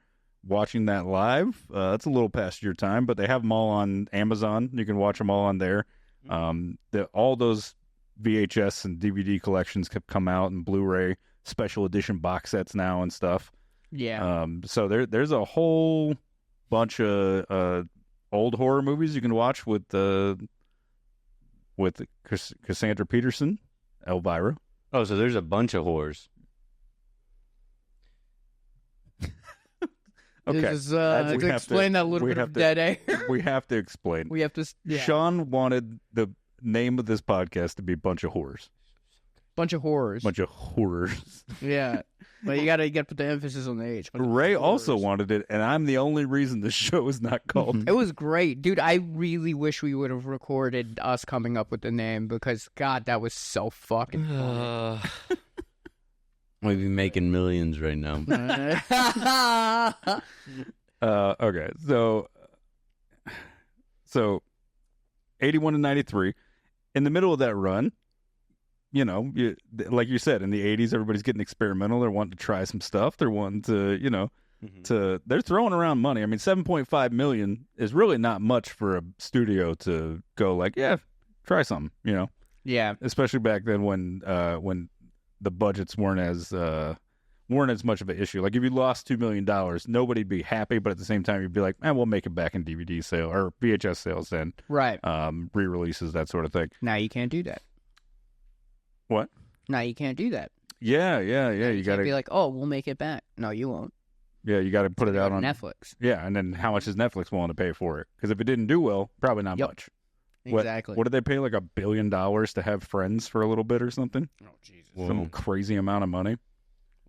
watching that live. That's a little past your time, but they have them all on Amazon. You can watch them all on there. All those VHS and DVD collections have come out, and Blu-ray special edition box sets now and stuff. Yeah. So there's a whole bunch of old horror movies you can watch with Cassandra Peterson, Elvira. Oh, so there's a bunch of whores. Okay. This is, to explain that little bit of dead air. We have to explain. We have to. Yeah. Sean wanted the name of this podcast to be Bunch of Horrors. Bunch of horrors. Bunch of horrors. Yeah. But you gotta put the emphasis on the H. Ray also wanted it, and I'm the only reason the show is not called. It was great. Dude, I really wish we would have recorded us coming up with the name, because, God, that was so fucking funny. We'd be making millions right now. Okay, so 81 to 93. In the middle of that run, like you said, in the 80s, everybody's getting experimental. They're wanting to try some stuff. They're wanting to, they're throwing around money. I mean, $7.5 million is really not much for a studio to go like, yeah, try something, Yeah. Especially back then when the budgets weren't as much of an issue. Like if you lost $2 million, nobody'd be happy, but at the same time, you'd be like, we'll make it back in DVD sale or VHS sales then. Right. Re-releases, that sort of thing. Now you can't do that. What? Now you can't do that. Yeah. You got to be like, oh, we'll make it back. No, you won't. Yeah, you got to put it out on Netflix. Yeah, and then how much is Netflix willing to pay for it? Because if it didn't do well, probably not much. Exactly. What did they pay, like $1 billion to have Friends for a little bit or something? Oh, Jesus. Some crazy amount of money.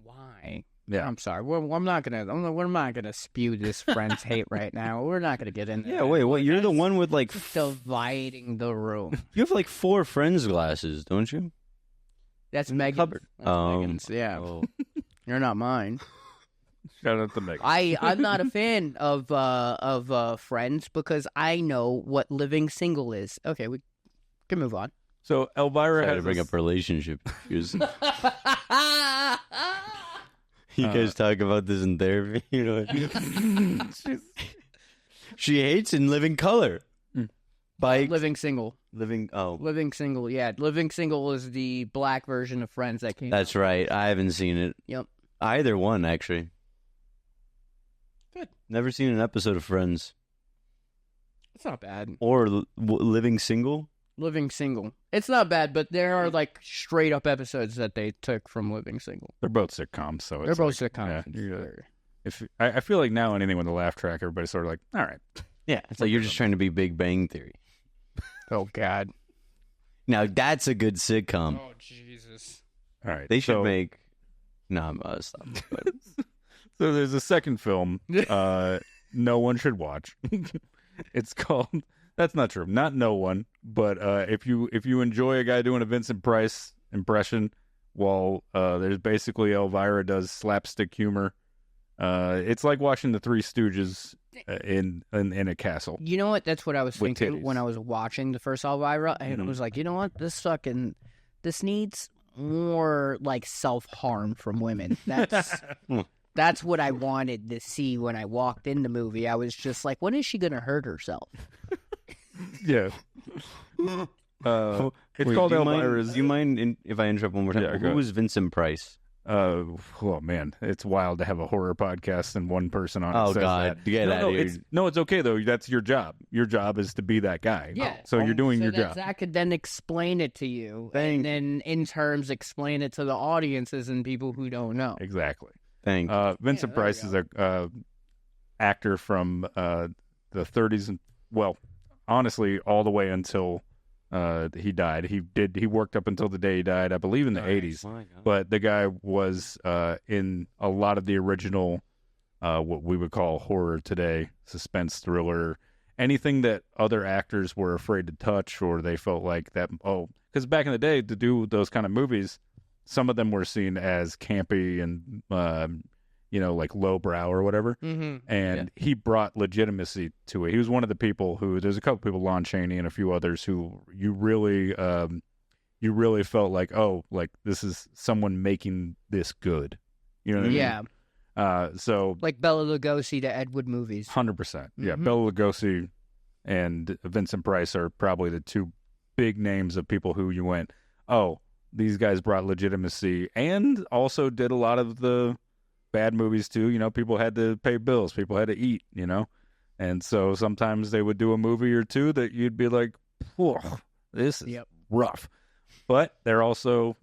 Why? Yeah. I'm sorry. We're not gonna spew this Friends hate right now. We're not gonna get into. Yeah. Wait. What? You're the one with like dividing the room. You have like 4 Friends glasses, don't you? That's Megan's. Cupboard. That's Megan's. Yeah. Oh. You're not mine. Shout out to Megan. I'm not a fan of Friends, because I know what living single is. Okay, we can move on. So Elvira had had to bring up relationship issues. You guys talk about this in therapy. She hates in Living Color. Bikes. Living Single. Living Single. Yeah, Living Single is the black version of Friends that came. That's right. I haven't seen it. Yep. Either one, actually. Good. Never seen an episode of Friends. It's not bad. Or Living Single. Living Single. It's not bad, but there are like straight up episodes that they took from Living Single. They're both sitcoms, so they're both sitcoms. Yeah, I feel like now anything with a laugh track, everybody's sort of like, all right. Yeah, it's like you're just trying to be Big Bang Theory. Oh God. Now that's a good sitcom. Oh Jesus. All right, they should make. No, stop. So there's a second film no one should watch. It's called That's not true. Not no one, but if you enjoy a guy doing a Vincent Price impression, while there's basically Elvira does slapstick humor. It's like watching the Three Stooges in a castle. You know what? That's what I was thinking titties. when I was watching the first Elvira, and I was like, you know what? This needs more like self-harm from women. That's what I wanted to see when I walked in the movie. I was just like, when is she gonna hurt herself? Yeah. It's called Elvira's. Do you mind if I interrupt one more time? Yeah, Who was Vincent Price? Oh man, it's wild to have a horror podcast and one person on it. Oh says God, that. get out of here! It's okay though. That's your job. Your job is to be that guy. Yeah. So you're doing your job. Zach could then explain it to you, and then in terms explain it to the audiences and people who don't know. Exactly. Thank. Vincent Price is a actor from the 30s and honestly, all the way until he died. He worked up until the day he died, I believe, in the 80s. But the guy was in a lot of the original, what we would call horror today, suspense thriller, anything that other actors were afraid to touch, or they felt like that. Oh, because back in the day, to do those kind of movies, some of them were seen as campy and like lowbrow or whatever. Mm-hmm. And he brought legitimacy to it. He was one of the people who, there's a couple people, Lon Chaney and a few others, who you really felt like, oh, like this is someone making this good. You know what I mean? Yeah. So like Bela Lugosi to Ed Wood movies. 100%. Yeah. Mm-hmm. Bela Lugosi and Vincent Price are probably the two big names of people who you went, oh, these guys brought legitimacy and also did a lot of the bad movies too. People had to pay bills, people had to eat, and so sometimes they would do a movie or two that you'd be like, whoa, this is rough, but they're also,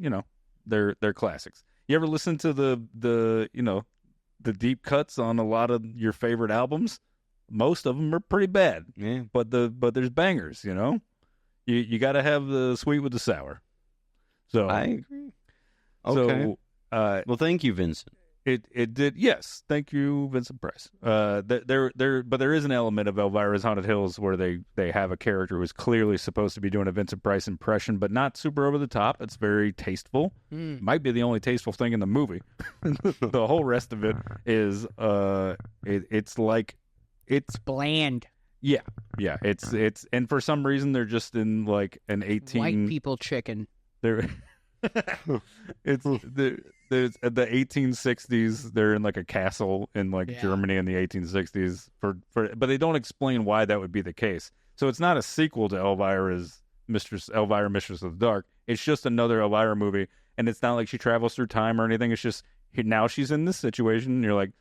they're classics. You ever listen to the deep cuts on a lot of your favorite albums? Most of them are pretty bad, but there's bangers. You got to have the sweet with the sour. So I agree. Okay. So, well, thank you, Vincent. It did, yes. Thank you, Vincent Price. But there is an element of Elvira's Haunted Hills where they have a character who is clearly supposed to be doing a Vincent Price impression, but not super over the top. It's very tasteful. Might be the only tasteful thing in the movie. The whole rest of it is it's bland. Yeah. It's and for some reason they're just in like an 18 white people chicken. They're it's the 1860s. They're in like a castle in Germany in the 1860s but they don't explain why that would be the case. So it's not a sequel to Elvira Mistress of the Dark. It's just another Elvira movie, and it's not like she travels through time or anything. It's just now she's in this situation, and you're like,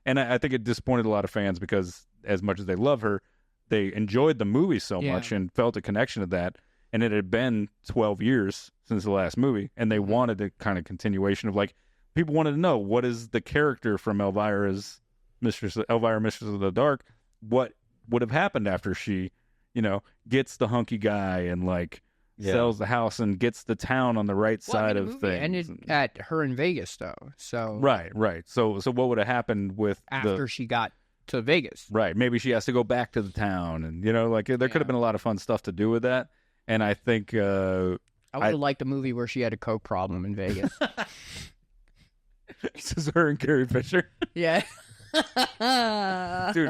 and I think it disappointed a lot of fans because as much as they love her, they enjoyed the movie so much and felt a connection to that. And it had been 12 years since the last movie, and they wanted a kind of continuation of people wanted to know, what is the character from Elvira Mistress of the Dark? What would have happened after she, gets the hunky guy and sells the house and gets the town on the right side of things? Ended at her in Vegas, though. So right. So what would have happened with after she got to Vegas? Right. Maybe she has to go back to the town, and there could have been a lot of fun stuff to do with that. And I think I would have liked a movie where she had a coke problem in Vegas. This is her and Carrie Fisher. Yeah. Dude,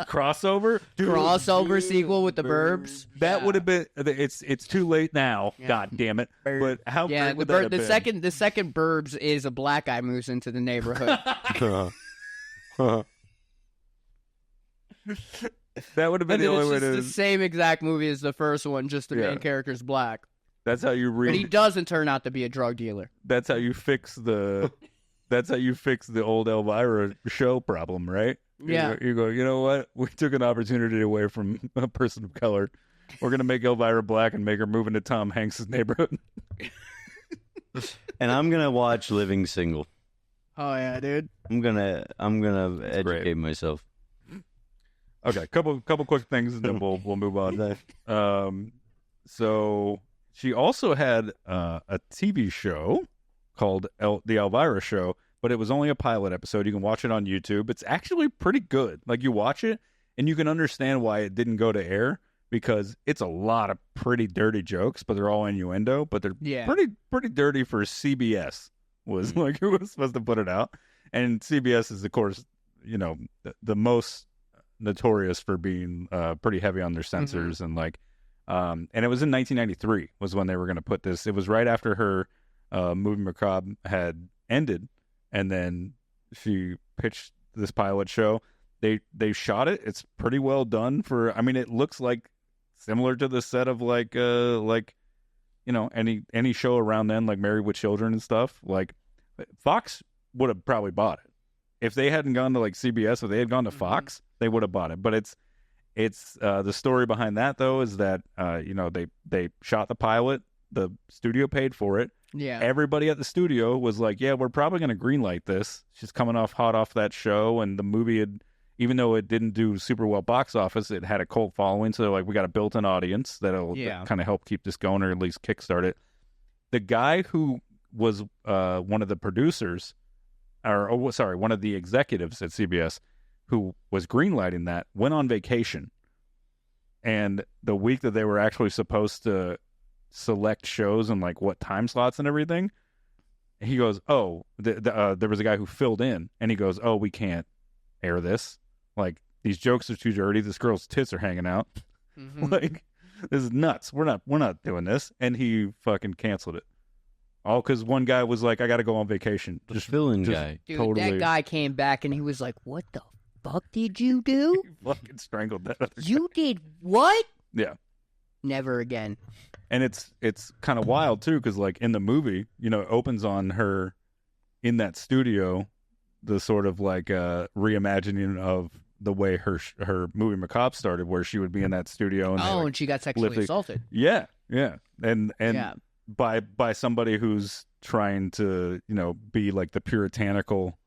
crossover? Crossover sequel with the Burbs. That would have been. It's too late now. Yeah. God damn it! But how great would that have been? The second Burbs is a black guy moves into the neighborhood. That would have been the only way to. It's the same exact movie as the first one, just the main character's black. That's how you read. But he doesn't turn out to be a drug dealer. That's how you fix the. That's how you fix the old Elvira show problem, right? Yeah. You go. You know what? We took an opportunity away from a person of color. We're gonna make Elvira black and make her move into Tom Hanks' neighborhood. And I'm gonna watch Living Single. Oh yeah, dude. I'm gonna educate myself. Okay, couple quick things, and then we'll move on. So she also had a TV show called The Elvira Show, but it was only a pilot episode. You can watch it on YouTube. It's actually pretty good. You watch it, and you can understand why it didn't go to air, because it's a lot of pretty dirty jokes, but they're all innuendo, but they're pretty dirty for CBS was like who was supposed to put it out. And CBS is, of course, the most notorious for being pretty heavy on their censors and like and it was in 1993 was when they were going to put this. It was right after her movie Macabre had ended, and then she pitched this pilot show. They shot it. It's pretty well done for. I mean, it looks like similar to the set of like any show around then, like Married with Children and stuff. Like Fox would have probably bought it if they hadn't gone to like CBS. If they had gone to Fox, they would have bought it. But it's the story behind that though is that they shot the pilot. The studio paid for it. Yeah. Everybody at the studio was like, yeah, we're probably going to greenlight this. She's coming hot off that show, and the movie had, even though it didn't do super well box office, it had a cult following. So like we got a built-in audience that'll kind of help keep this going, or at least kickstart it. The guy who was one of the producers, one of the executives at CBS, who was greenlighting that, went on vacation. And the week that they were actually supposed to select shows and like what time slots and everything, he goes, oh, there was a guy who filled in, and he goes, oh, we can't air this. Like, these jokes are too dirty. This girl's tits are hanging out. Like, this is nuts. We're not doing this. And he fucking canceled it. All because one guy was like, I got to go on vacation. Just fill-in guy. Dude, totally. That guy came back and he was like, what the fuck did you do? He fucking strangled that other guy. You did what? Yeah. Never again. And it's kind of wild too, because like in the movie, it opens on her in that studio, the sort of like reimagining of the way her movie Macabre started, where she would be in that studio and and she got sexually assaulted. Yeah, and by somebody who's trying to be like the puritanical,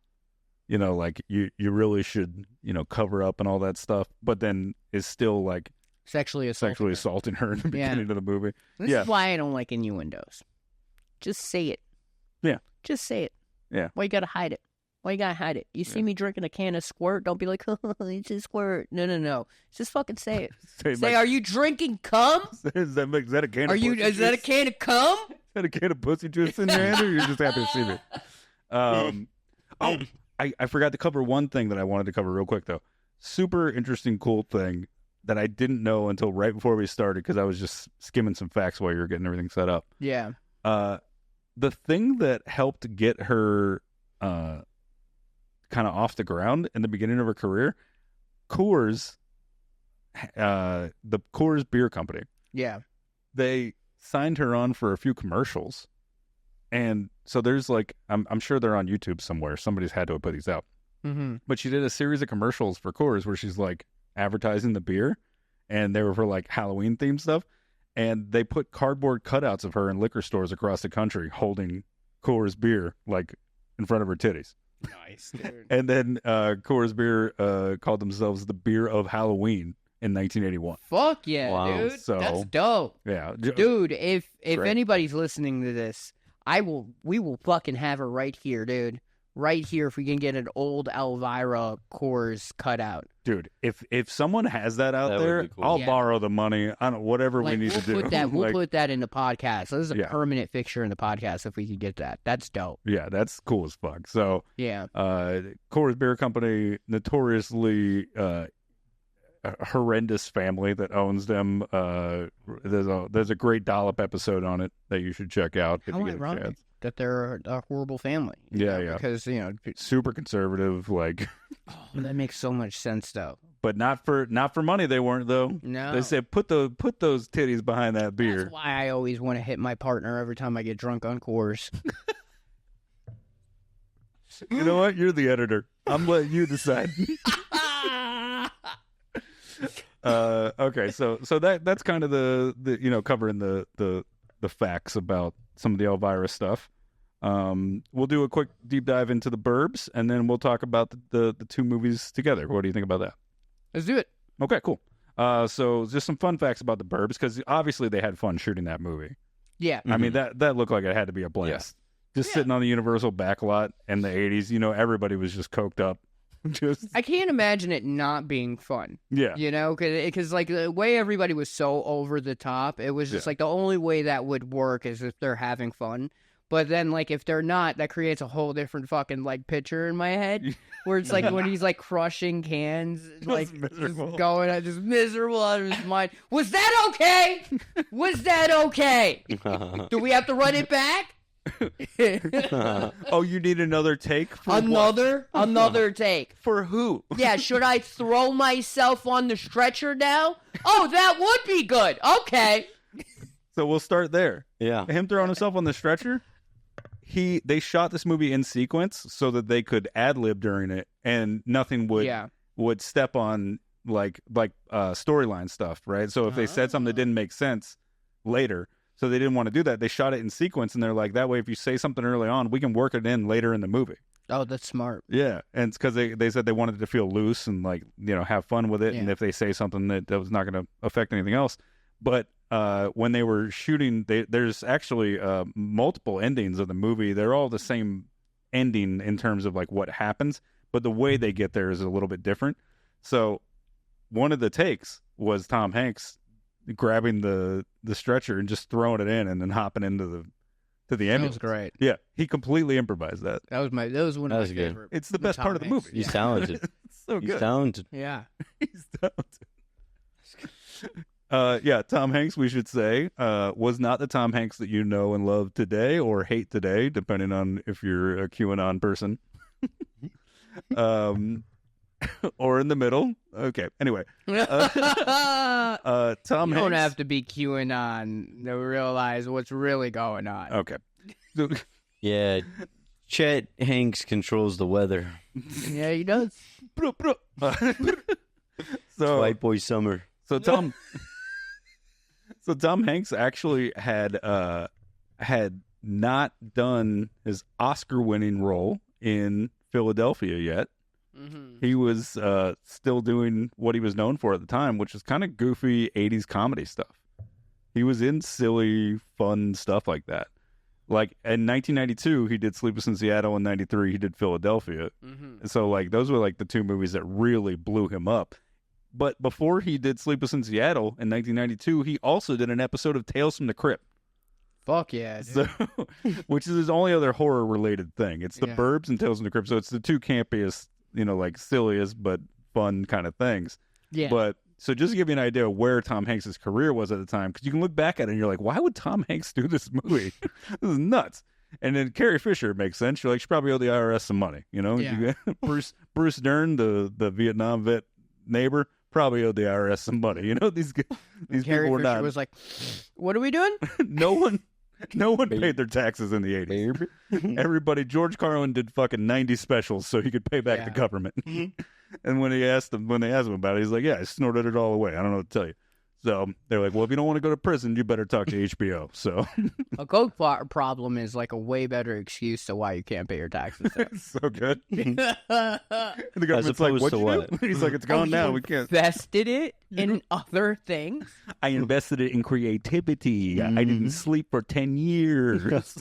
like you really should cover up and all that stuff, but then is still like sexually assaulting her in the beginning of the movie. This is why I don't like innuendos. Just say it. Yeah. Just say it. Yeah. Why you gotta hide it? Why you gotta hide it? You see me drinking a can of Squirt, don't be like, oh, it's a Squirt. No. Just fucking say it. Say, are you drinking cum? Is that a can of pussy juice? Is that a can of cum? Is that a can of pussy juice in your hand, or you're just happy to see me? I forgot to cover one thing that I wanted to cover real quick, though. Super interesting, cool thing that I didn't know until right before we started, because I was just skimming some facts while you were getting everything set up. Yeah. The thing that helped get her kind of off the ground in the beginning of her career, Coors, the Coors Beer Company. Yeah. They signed her on for a few commercials. And so there's like, I'm sure they're on YouTube somewhere. Somebody's had to have put these out. Mm-hmm. But she did a series of commercials for Coors where she's like advertising the beer, and they were for like Halloween themed stuff. And they put cardboard cutouts of her in liquor stores across the country holding Coors beer like in front of her titties. Nice, dude. And then Coors Beer called themselves the Beer of Halloween in 1981. Fuck yeah, wow. dude. So, that's dope. Yeah. Dude, if anybody's listening to this, we will fucking have her right here, dude. Right here, if we can get an old Elvira Coors cutout. Dude, if someone has that out there, cool. I'll borrow the money. I don't whatever we need to do. We'll put that in the podcast. This is a permanent fixture in the podcast if we could get that. That's dope. Yeah, that's cool as fuck. So yeah, Coors Beer Company, notoriously a horrendous family that owns them. There's a great Dollop episode on it that you should check out if you get a chance. That they're a horrible family. Yeah. Because, super conservative, like. Oh, that makes so much sense, though. But not for money. They weren't, though. No. They said put those titties behind that beer. That's why I always want to hit my partner every time I get drunk on Coors. You know what? You're the editor. I'm letting you decide. Okay, so that's kind of the covering the facts about some of the Elvira stuff. We'll do a quick deep dive into the Burbs, and then we'll talk about the two movies together. What do you think about that? Let's do it. Okay, cool. So just some fun facts about the Burbs, because obviously they had fun shooting that movie. Yeah. I mean, that looked like it had to be a blast. Just sitting on the Universal backlot in the 80s, everybody was just coked up. I can't imagine it not being fun. Yeah. You know, because like the way everybody was so over the top, it was just like the only way that would work is if they're having fun. But then, like, if they're not, that creates a whole different fucking, like, picture in my head. Where it's, like, when he's, like, crushing cans, like, just going, just miserable out of his mind. Was that okay? Was that okay? Do we have to run it back? Oh, you need another take? For Another take. For who? Yeah, should I throw myself on the stretcher now? Oh, that would be good. Okay. So we'll start there. Yeah. Him throwing himself on the stretcher? They shot this movie in sequence so that they could ad-lib during it and nothing would step on like storyline stuff, right? So if they said something that didn't make sense later, so they didn't want to do that, they shot it in sequence, and they're like, that way if you say something early on, we can work it in later in the movie. Oh, that's smart. Yeah, and it's because they said they wanted to feel loose and, like, you know, have fun with it, and if they say something that was not going to affect anything else. But when they were shooting, there's actually multiple endings of the movie. They're all the same ending in terms of, like, what happens, but the way they get there is a little bit different. So one of the takes was Tom Hanks grabbing the stretcher and just throwing it in and then hopping into the ambulance. That was great. Yeah, he completely improvised that. That was one of my favorite. It's the best part of the movie. He's talented. It's so good. He's talented. Yeah. He's talented. Yeah, Tom Hanks, we should say, was not the Tom Hanks that you know and love today or hate today, depending on if you're a QAnon person. Or in the middle. Okay, anyway. Tom You don't Hanks. have to be QAnon to realize what's really going on. Okay. Yeah, Chet Hanks controls the weather. Yeah, he does. So White boy summer. So Tom Hanks actually had not done his Oscar-winning role in Philadelphia yet. Mm-hmm. He was still doing what he was known for at the time, which is kind of goofy 80s comedy stuff. He was in silly, fun stuff like that. Like in 1992, he did Sleepless in Seattle. In 93, he did Philadelphia. Mm-hmm. And so, like, those were like the two movies that really blew him up. But before he did Sleepless in Seattle in 1992, he also did an episode of Tales from the Crypt. Fuck yeah, dude. So, which is his only other horror-related thing. It's the Burbs and Tales from the Crypt. So it's the two campiest, you know, like silliest but fun kind of things. Yeah. But so just to give you an idea of where Tom Hanks' career was at the time, because you can look back at it and you're like, why would Tom Hanks do this movie? This is nuts. And then Carrie Fisher makes sense. You're like, she probably owed the IRS some money, you know? Yeah. Bruce Dern, the Vietnam vet neighbor, probably owed the IRS some money. You know, these Carrie people were Fisher not. was like, what are we doing? No one paid their taxes in the 80s. Everybody, George Carlin did fucking 90 specials so he could pay back the government. And when they asked him about it, he's like, yeah, I snorted it all away. I don't know what to tell you. So they're like, well, if you don't want to go to prison, you better talk to HBO. So a coke problem is like a way better excuse to why you can't pay your taxes. it's so good. And the government's As like, opposed what'd to you what? do? He's like, it's gone now. We can't. Invested it in other things. I invested it in creativity. I didn't sleep for 10 years.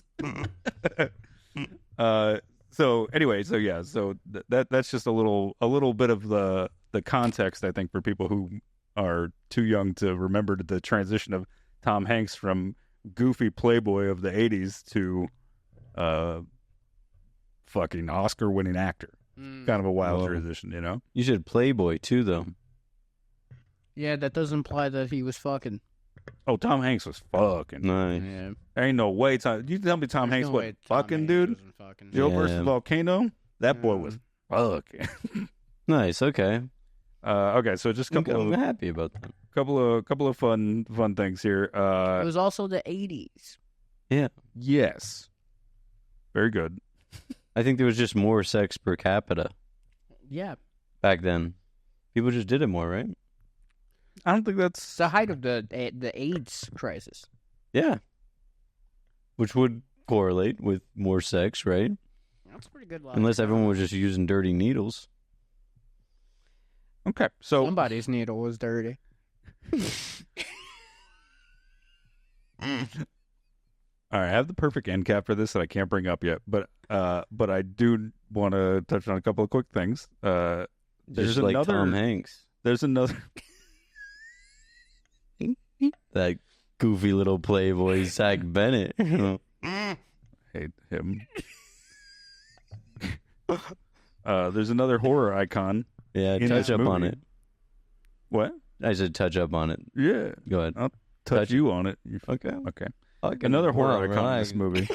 So anyway, so that's just a little bit of the context, I think, for people who are too young to remember the transition of Tom Hanks from goofy playboy of the 80s to fucking Oscar-winning actor. Kind of a wild transition, you know? You said Playboy, too, though. Yeah, that does imply that he was fucking. Oh, Tom Hanks was fucking. Nice. Yeah. There ain't no way. You tell me Tom Hanks wasn't fucking, dude? Joe versus Volcano? That boy was fucking. Nice, okay. Okay, so just a I'm happy about that. couple of fun things here. It was also the 80s. Yeah. Yes. Very good. I think there was just more sex per capita Yeah. back then. People just did it more, right? I don't think It's that's the height of the AIDS crisis. Yeah. Which would correlate with more sex, right? That's pretty good logic. Unless everyone was just using dirty needles. okay. So Somebody's needle was dirty. all right, I have the perfect end cap for this that I can't bring up yet, but I do want to touch on a couple of quick things. There's Just another like Tom Hanks. There's another That goofy little playboy Zach Bennett. hate him. There's another horror icon. Yeah, in touch this up on movie. it. What? I said touch up on it. Yeah. Go ahead. I'll touch you on it. Okay. Okay. Okay. Another horror Wow, icon in this movie.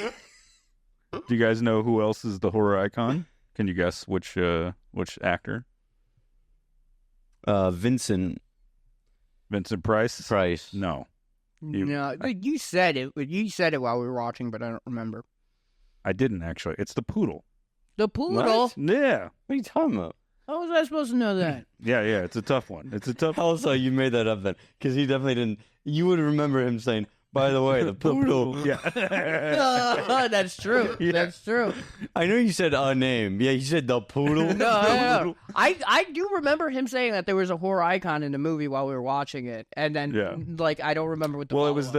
Do you guys know who else is the horror icon? Can you guess which actor? Vincent Price? No. No, you said it. You said it while we were watching, but I don't remember. I didn't actually. It's the poodle. The poodle? Yeah. What are you talking about? How was I supposed to know that? Yeah, it's a tough one. It's a tough one. Also, you made that up then, because he definitely didn't. You would remember him saying, "By the way, the poodle." Yeah. That's true. Yeah. That's true. I know you said a name. Yeah, you said the poodle. No. I do remember him saying that there was a horror icon in the movie while we were watching it, and then like I don't remember what the. Well, it was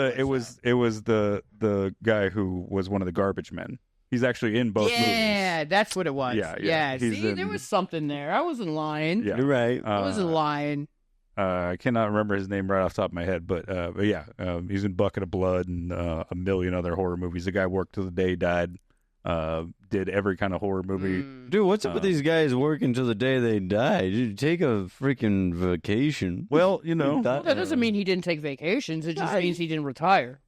the guy who was one of the garbage men. He's actually in both movies. Yeah, that's what it was. Yeah. See, there was something there. I wasn't lying. Yeah. You're right. I wasn't lying. I cannot remember his name right off the top of my head, but yeah, he's in Bucket of Blood and a million other horror movies. The guy worked till the day he died. Did every kind of horror movie. Dude, what's up with these guys working till the day they die? Dude, take a freaking vacation. Well, you know. Well, that doesn't mean he didn't take vacations. It just means he didn't retire.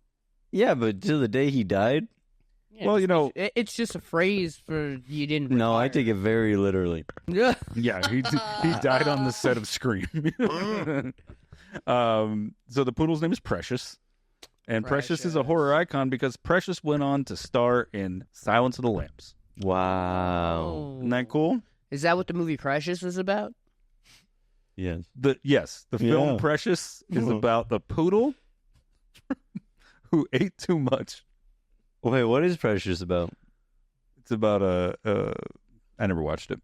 Yeah, but till the day he died? Yeah, well, you know. It's just a phrase for you didn't retire. No, I take it very literally. Yeah. Yeah, he died on the set of Scream. So the poodle's name is Precious. And Precious is a horror icon because Precious went on to star in Silence of the Lambs. Wow. Isn't that cool? Is that what the movie Precious is about? Yes. The film Precious is about the poodle who ate too much. Wait, what is Precious about? It's about I never watched it.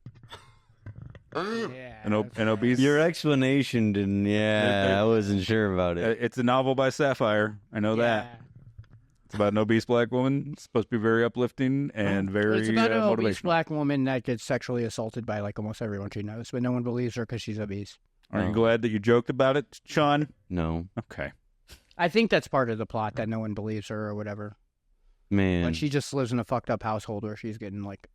Yeah. An obese. Your explanation didn't. Yeah, I wasn't sure about it. It's a novel by Sapphire. I know that. It's about an obese black woman. It's supposed to be very uplifting and very It's about an obese motivational. black woman that gets sexually assaulted by like almost everyone she knows, but no one believes her because she's obese. Are you glad that you joked about it, Sean? No. Okay. I think that's part of the plot that no one believes her or whatever. Man. Like she just lives in a fucked up household where she's getting like.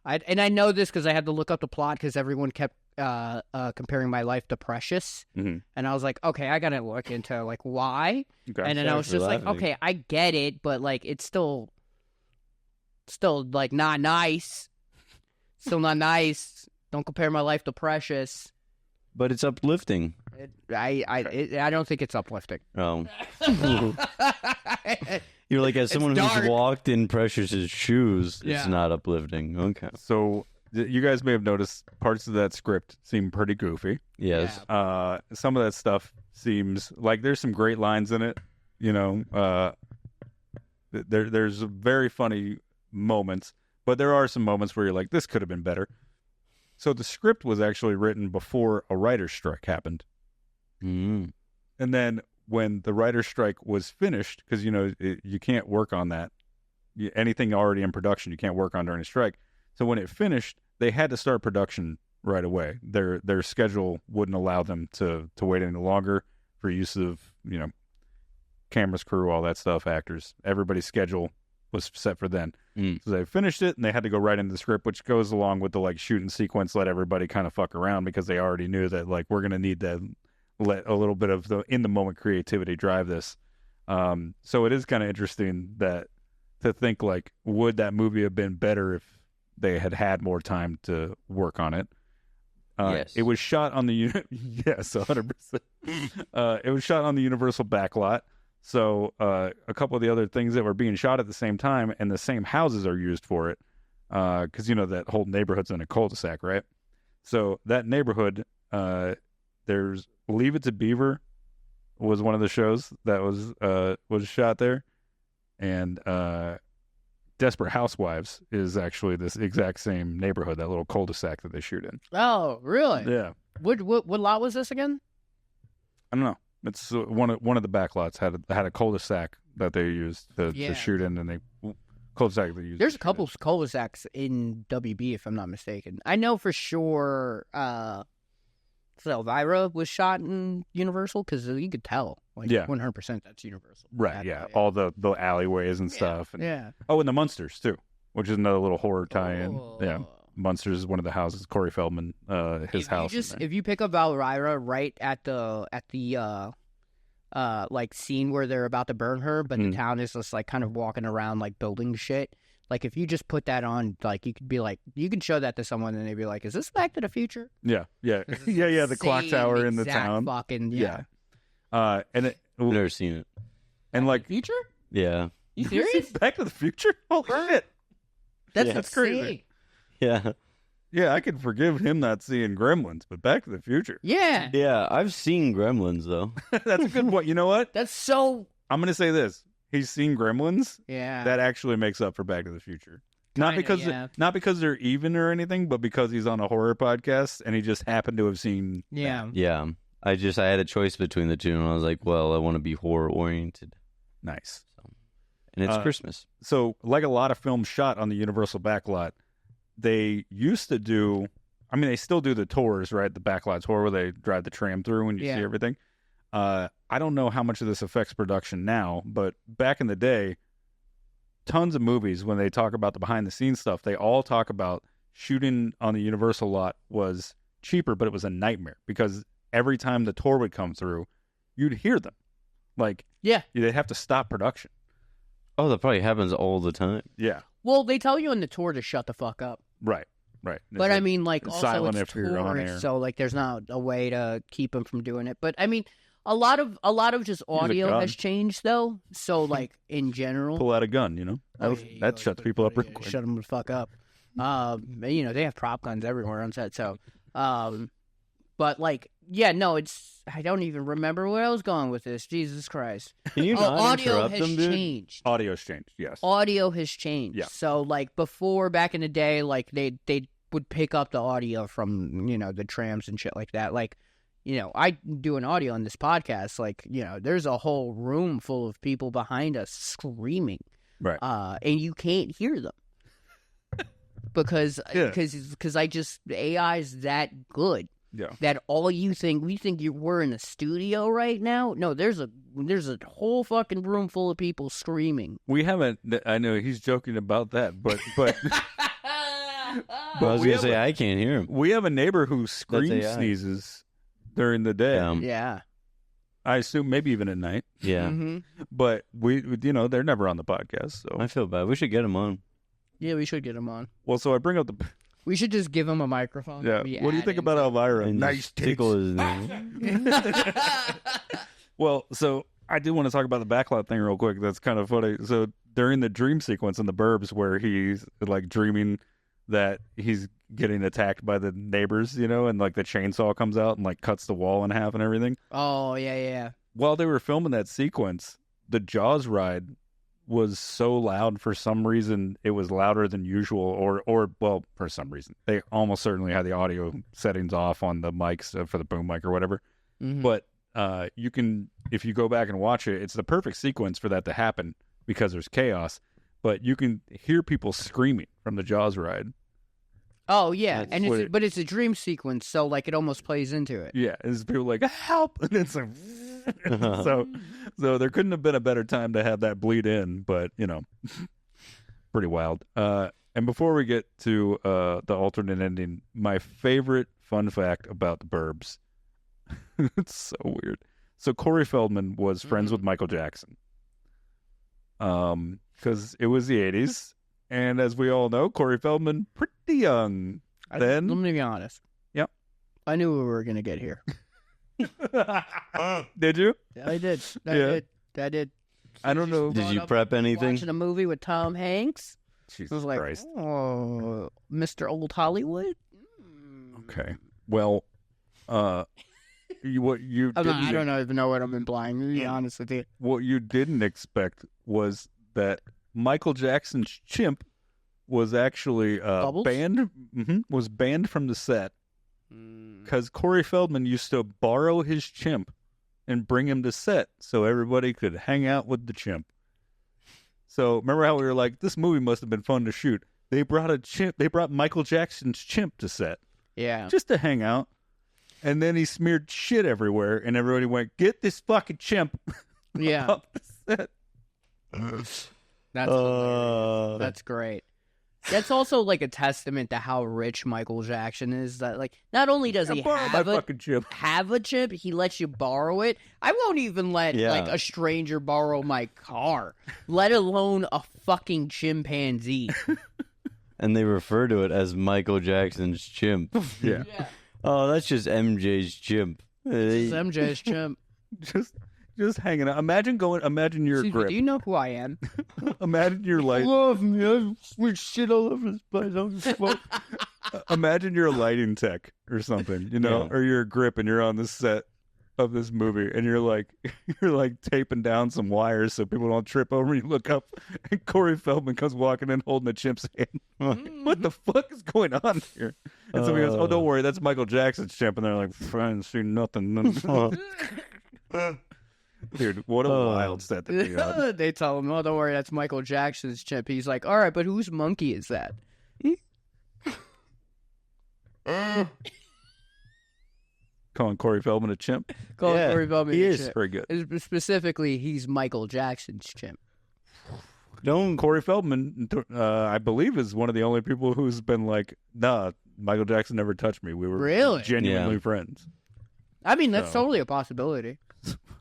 And I know this because I had to look up the plot because everyone kept comparing my life to Precious, and I was like, okay, I gotta look into like why. Okay. And then I was just like, okay, I get it, but like it's still like not nice. Still not nice. Don't compare my life to Precious. But it's uplifting. I don't think it's uplifting. Oh. You're like, as someone dark. who's walked in Precious's shoes, Yeah. it's not uplifting. Okay. So you guys may have noticed parts of that script seem pretty goofy. Yes. Some of that stuff seems like there's some great lines in it. You know, there's very funny moments, but there are some moments where you're like, this could have been better. So the script was actually written before a writer's strike happened. Mm. And then when the writer's strike was finished, because, you know, you can't work on that. Anything already in production, you can't work on during a strike. So when it finished, they had to start production right away. Their schedule wouldn't allow them to wait any longer for use of, you know, cameras, crew, all that stuff, actors. Everybody's schedule was set for then. So they finished it, and they had to go right into the script, which goes along with the, like, shooting sequence, let everybody kind of fuck around because they already knew that, like, we're going to need to let a little bit of the in-the-moment creativity drive this. So it is kind of interesting that to think, like, would that movie have been better if they had more time to work on it? Yes. It was shot on the yes, 100%. It was shot on the Universal backlot. So a couple of the other things that were being shot at the same time, and the same houses are used for it, because you know that whole neighborhood's in a cul-de-sac, right? So that neighborhood, there's Leave It to Beaver was one of the shows that was shot there, and Desperate Housewives is actually this exact same neighborhood, that little cul-de-sac that they shoot in. Oh, really? Yeah. What lot was this again? I don't know. It's one of the backlots had a cul-de-sac that they used to shoot in, and they Cul-de-sac that There's a couple of cul-de-sacs in WB, if I'm not mistaken. I know for sure Elvira was shot in Universal because you could tell. 100% that's Universal. Right, all the alleyways and stuff. And, Oh, and the Munsters, too, which is another little horror tie-in. Oh. Yeah. Munsters is one of the houses. Corey Feldman, his house. If you pick up Elvira right at the like scene where they're about to burn her, but the town is just like kind of walking around like building shit. Like if you just put that on, like you could be like, you can show that to someone and they'd be like, "Is this Back to the Future?" Yeah. The clock tower in the town. Fucking and I've never seen it. And like Future? Yeah. You serious? Back to the Future? Oh shit! That's crazy. Yeah. Yeah, I can forgive him not seeing Gremlins, but Back to the Future. Yeah. Yeah, I've seen Gremlins, though. That's a good point. You know what? That's so... I'm going to say this. He's seen Gremlins. Yeah. That actually makes up for Back to the Future. Not because they're even or anything, but because he's on a horror podcast and he just happened to have seen... Yeah. That. Yeah. I had a choice between the two, and I was like, well, I want to be horror-oriented. Nice. And it's Christmas. So, like a lot of films shot on the Universal backlot, they used to do, I mean, they still do the tours, right? The backlot tour where they drive the tram through and you see everything. I don't know how much of this affects production now, but back in the day, tons of movies, when they talk about the behind-the-scenes stuff, they all talk about shooting on the Universal lot was cheaper, but it was a nightmare because every time the tour would come through, you'd hear them. Like, they'd have to stop production. Oh, that probably happens all the time. Yeah. Well, they tell you on the tour to shut the fuck up. Right. But I mean, like, also silent it's after you're on air. So like, there's not a way to keep them from doing it. But I mean, a lot of just audio has changed though. So like in general, pull out a gun, you know, that shuts people up real quick. Shut them the fuck up. You know, they have prop guns everywhere on set. So, but like, I don't even remember where I was going with this. Jesus Christ. Can you not audio interrupt has them, dude? changed. Audio's changed, yes. Audio has changed. Yeah. So like before, back in the day, like they would pick up the audio from, you know, the trams and shit like that. Like, you know, I do an audio on this podcast. Like, you know, there's a whole room full of people behind us screaming. Right. And you can't hear them. Because I just, the AI is that good. Yeah. That we think we're in a studio right now. No, there's a whole fucking room full of people screaming. We haven't. I know he's joking about that, but I was gonna say I can't hear him. We have a neighbor who sneezes during the day. Yeah. I assume maybe even at night. Yeah. Mm-hmm. But they're never on the podcast, so I feel bad. We should get him on. Yeah, we should get him on. Well, so I bring up the. We should just give him a microphone. Yeah. What do you think about Elvira? And nice tickle his name. Well, so I do want to talk about the backlot thing real quick. That's kind of funny. So during the dream sequence in the Burbs where he's like dreaming that he's getting attacked by the neighbors, you know, and like the chainsaw comes out and like cuts the wall in half and everything. Oh, yeah. While they were filming that sequence, the Jaws ride was so loud for some reason. It was louder than usual, or for some reason they almost certainly had the audio settings off on the mics for the boom mic or whatever. Mm-hmm. But you can, if you go back and watch it, it's the perfect sequence for that to happen because there's chaos. But you can hear people screaming from the Jaws ride. Oh yeah, but it's a dream sequence, so like it almost plays into it. Yeah, it's people like help, and it's like so there couldn't have been a better time to have that bleed in, but you know, pretty wild. And before we get to the alternate ending, my favorite fun fact about the Burbs, it's so weird. So Corey Feldman was friends with Michael Jackson, because it was the 80s. And as we all know, Corey Feldman, pretty young then. Let me be honest. Yep. I knew we were going to get here. Did you? I did. I did. I don't know. Did you prep anything? Watching a movie with Tom Hanks. Jesus I was like, Christ. Oh, Mr. Old Hollywood? Okay. Well, I don't even know what I'm implying, to be honest with you. What you didn't expect was that Michael Jackson's chimp was actually banned. Was banned from the set because Corey Feldman used to borrow his chimp and bring him to set so everybody could hang out with the chimp. So remember how we were like, this movie must have been fun to shoot. They brought a chimp. They brought Michael Jackson's chimp to set. Yeah. Just to hang out. And then he smeared shit everywhere, and everybody went, get this fucking chimp Yeah. off the set. That's hilarious. That's great. That's also like a testament to how rich Michael Jackson is. That like not only does he have a chip, he lets you borrow it. I won't even let like a stranger borrow my car, let alone a fucking chimpanzee. And they refer to it as Michael Jackson's chimp. Yeah. Oh, that's just MJ's chimp. This is MJ's chimp. Just hanging out. Imagine your grip. Do you know who I am? Imagine your light. Love me. I switch shit all over this place. I'm just Imagine you're a lighting tech or something, you know, or you're a grip and you're on the set of this movie and you're like taping down some wires so people don't trip over. You look up and Corey Feldman comes walking in holding a chimp's hand. What the fuck is going on here? And somebody goes, "Oh, don't worry, that's Michael Jackson's chimp." And they're like, "I didn't see nothing." Dude, what a wild set to be on. They tell him, "Oh, don't worry, that's Michael Jackson's chimp." He's like, "All right, but whose monkey is that?" Calling Corey Feldman a chimp? Corey Feldman he a is chimp. very good. Specifically, he's Michael Jackson's chimp. Corey Feldman, I believe, is one of the only people who's been like, nah, Michael Jackson never touched me. We were really genuinely friends. I mean, that's totally a possibility.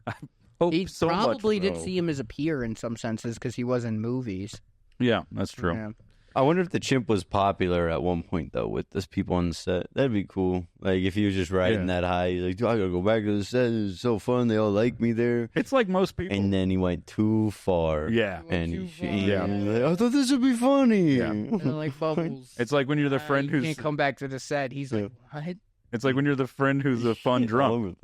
I hope he so probably much, did see him as a peer in some senses because he was in movies. Yeah, that's true. Yeah. I wonder if the chimp was popular at one point, though, with those people on the set. That'd be cool. Like, if he was just riding that high, he's like, I gotta go back to the set. It's so fun. They all like me there. It's like most people. And then he went too far. Yeah. And he like, I thought this would be funny. Yeah. Like Bubbles. It's like when you're the friend who's... can't come back to the set. He's like, what? It's like when you're the friend who's a fun drunk.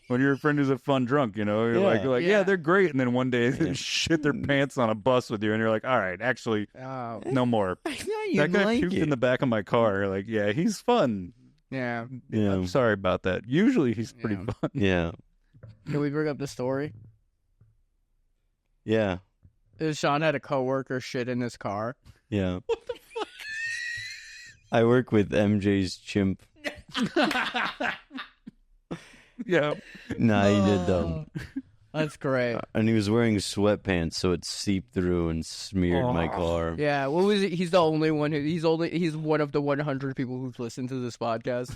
When you're a friend who's a fun drunk, you know, you're like, yeah, they're great. And then one day they shit their pants on a bus with you. And you're like, all right, actually, no more. That guy puked in the back of my car. You're like, yeah, he's fun. Yeah. I'm sorry about that. Usually he's pretty fun. Yeah. Can we bring up the story? Yeah. Sean had a coworker shit in his car. Yeah. What the fuck? I work with MJ's chimp. Yeah. Nah, he did though. That's great. And he was wearing sweatpants, so it seeped through and smeared my car. Yeah, what was it? He's the only one who he's one of the 100 people who've listened to this podcast.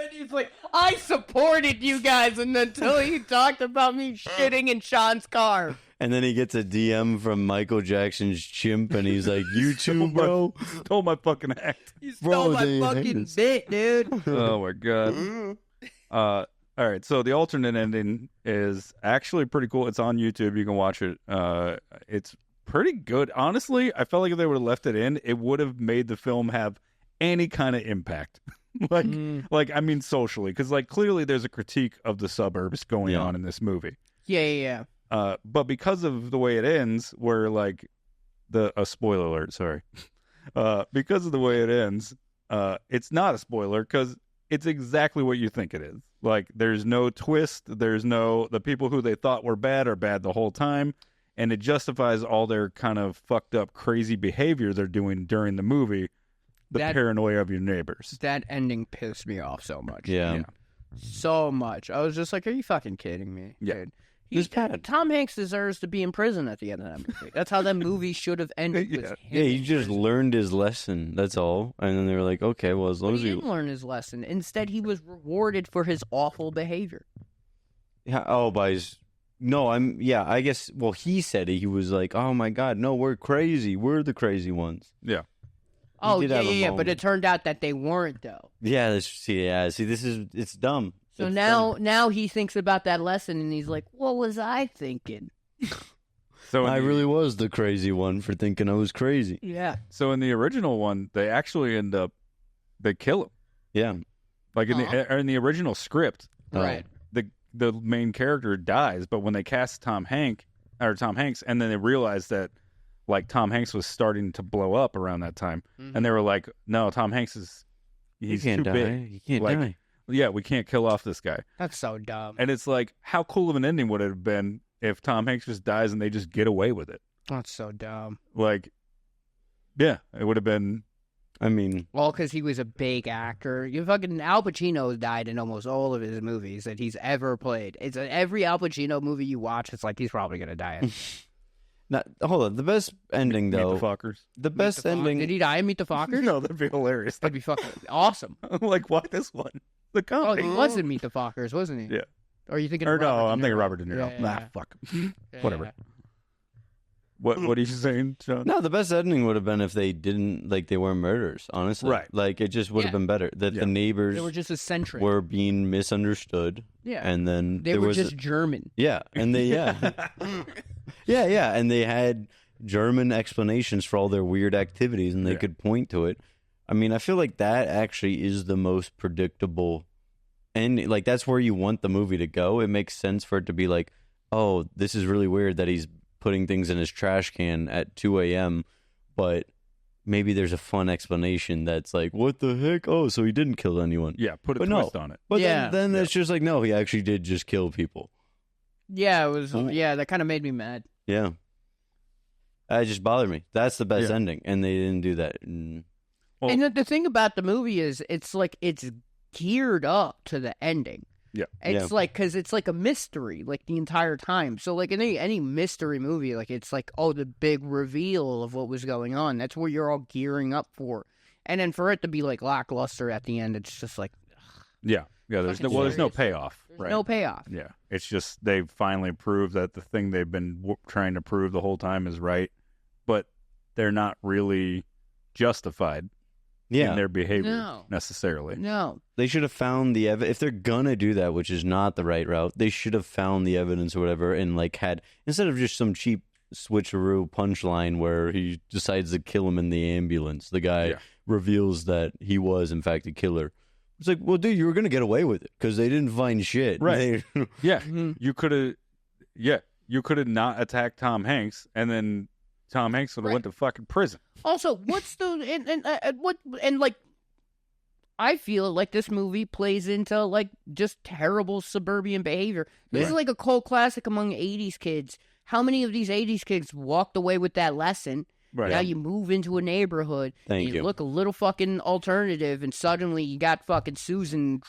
And he's like, I supported you guys until you talked about me shitting in Sean's car. And then he gets a DM from Michael Jackson's chimp, and he's like, "You too, bro? Stole my fucking act. You stole my fucking bit, dude." Oh my god. All right, so the alternate ending is actually pretty cool. It's on YouTube. You can watch it. It's pretty good. Honestly, I felt like if they would have left it in, it would have made the film have any kind of impact. like I mean socially, because like clearly there's a critique of the suburbs going on in this movie. Yeah. But because of the way it ends, where like a spoiler alert, sorry. Because of the way it ends, it's not a spoiler because it's exactly what you think it is. Like there's no twist, the people who they thought were bad are bad the whole time, and it justifies all their kind of fucked up crazy behavior they're doing during the movie. Paranoia of your neighbors. That ending pissed me off so much. Yeah. So much. I was just like, are you fucking kidding me? Yeah. Dude. Tom Hanks deserves to be in prison at the end of that movie. That's how that movie should have ended. Yeah, he just learned his lesson. That's all. And then they were like, okay, well, as long as he didn't learn his lesson. Instead, he was rewarded for his awful behavior. Yeah. Oh, by his. No, I guess. Well, he said it. He was like, oh my God, no, we're crazy. We're the crazy ones. Yeah. Oh, yeah. But it turned out that they weren't, though. Yeah. See, it's dumb. So now he thinks about that lesson and he's like, what was I thinking? So I really was the crazy one for thinking I was crazy. Yeah. So in the original one, they actually they kill him. Yeah. Like in the original script, right? The main character dies, but when they cast Tom Hanks, and then they realized that like Tom Hanks was starting to blow up around that time, and they were like, "No, Tom Hanks he's too big. He can't die. Yeah, we can't kill off this guy." That's so dumb. And it's like, how cool of an ending would it have been if Tom Hanks just dies and they just get away with it. That's so dumb. Like, yeah, it would have been. I mean, well, because he was a big actor. You fucking Al Pacino died in almost all of his movies that he's ever played. It's every Al Pacino movie you watch. It's like he's probably gonna die. now, hold on. The best ending though. Meet the Fockers. The best ending. Did he die in Meet the Fockers? No, that'd be hilarious. That'd be fucking awesome. Like, why this one? The Oh, comedy. he was in Meet the Fockers, wasn't he? Yeah. Or are you thinking? Or of no, Robert De I'm thinking Niro? Robert De Niro. Yeah, Nah, yeah. fuck. Yeah, Whatever. yeah. What are you saying, Sean? No, the best ending would have been if they didn't, like, they weren't murderers, honestly. Right. Like, it just would have been better. That the neighbors They were just eccentric. were being misunderstood. Yeah. And then They there were was just German. yeah. And they, yeah. yeah. And they had German explanations for all their weird activities, and they could point to it. I mean, I feel like that actually is the most predictable. And, like, that's where you want the movie to go. It makes sense for it to be like, oh, this is really weird that he's putting things in his trash can at 2 a.m., but maybe there's a fun explanation that's like, what the heck? Oh, so he didn't kill anyone. Yeah, put a twist on it. But Yeah. then it's just like, no, he actually did just kill people. Yeah, it was. Yeah, that kind of made me mad. Yeah. That just bothered me. That's the best Yeah. ending, and they didn't do that. And Well- And the thing about the movie is, it's like it's geared up to the ending. Yeah. It's like, because it's like a mystery, like the entire time. So like in any mystery movie, like it's like, oh, the big reveal of what was going on. That's what you're all gearing up for. And then for it to be like lackluster at the end, it's just like, Yeah. There's no serious. payoff. there's Right. no payoff. Yeah, it's just they've finally proved that the thing they've been trying to prove the whole time is right, but they're not really justified in their behavior No. necessarily. No. they should have found the evidence. If they're gonna do that, which is not the right route, they should have found the evidence or whatever, and like had, instead of just some cheap switcheroo punchline where he decides to kill him in the ambulance, the guy reveals that he was in fact a killer. It's like, well, dude, you were gonna get away with it because they didn't find shit. Right. Yeah, Mm-hmm. you could have. Yeah, you could have not attacked Tom Hanks, and then Tom Hanks would have went to fucking prison. Also, what's the and like, I feel like this movie plays into like just terrible suburban behavior. This is like a cult classic among '80s kids. How many of these '80s kids walked away with that lesson? Right. Now you move into a neighborhood, Thank and you. look a little fucking alternative, and suddenly you got fucking Susan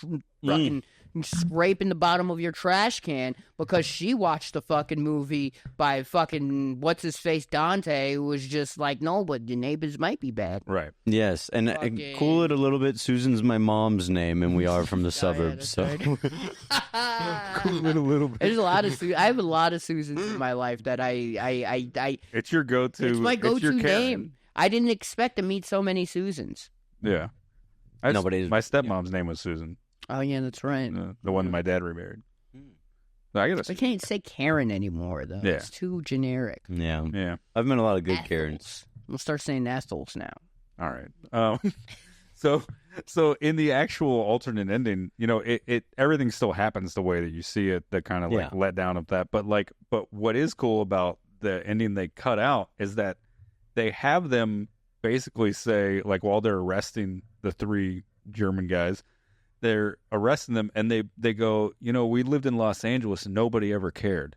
fucking scraping the bottom of your trash can because she watched the fucking movie by fucking what's his face Dante, who was just like, no, but the neighbors might be bad. Right. Yes, and Fucking- cool it a little bit. Susan's my mom's name, and we are from the suburbs. that's So Cool it a little bit. There's a lot of I have a lot of Susans in my life that I It's your go-to. it's my your go-to Karen. name. I didn't expect to meet so many Susans. Yeah. Nobody's- My stepmom's name was Susan, Oh yeah, that's right. the one my dad remarried. I gotta I say, can't say Karen anymore though. Yeah. It's too generic. yeah, yeah. I've met a lot of good Karens. We'll start saying assholes now. All right. So in the actual alternate ending, you know, it everything still happens the way that you see it, the kind of like Yeah. letdown of that. But what is cool about the ending they cut out is that they have them basically say, like, while they're arresting the three German guys, they're arresting them and they go, you know, we lived in Los Angeles and nobody ever cared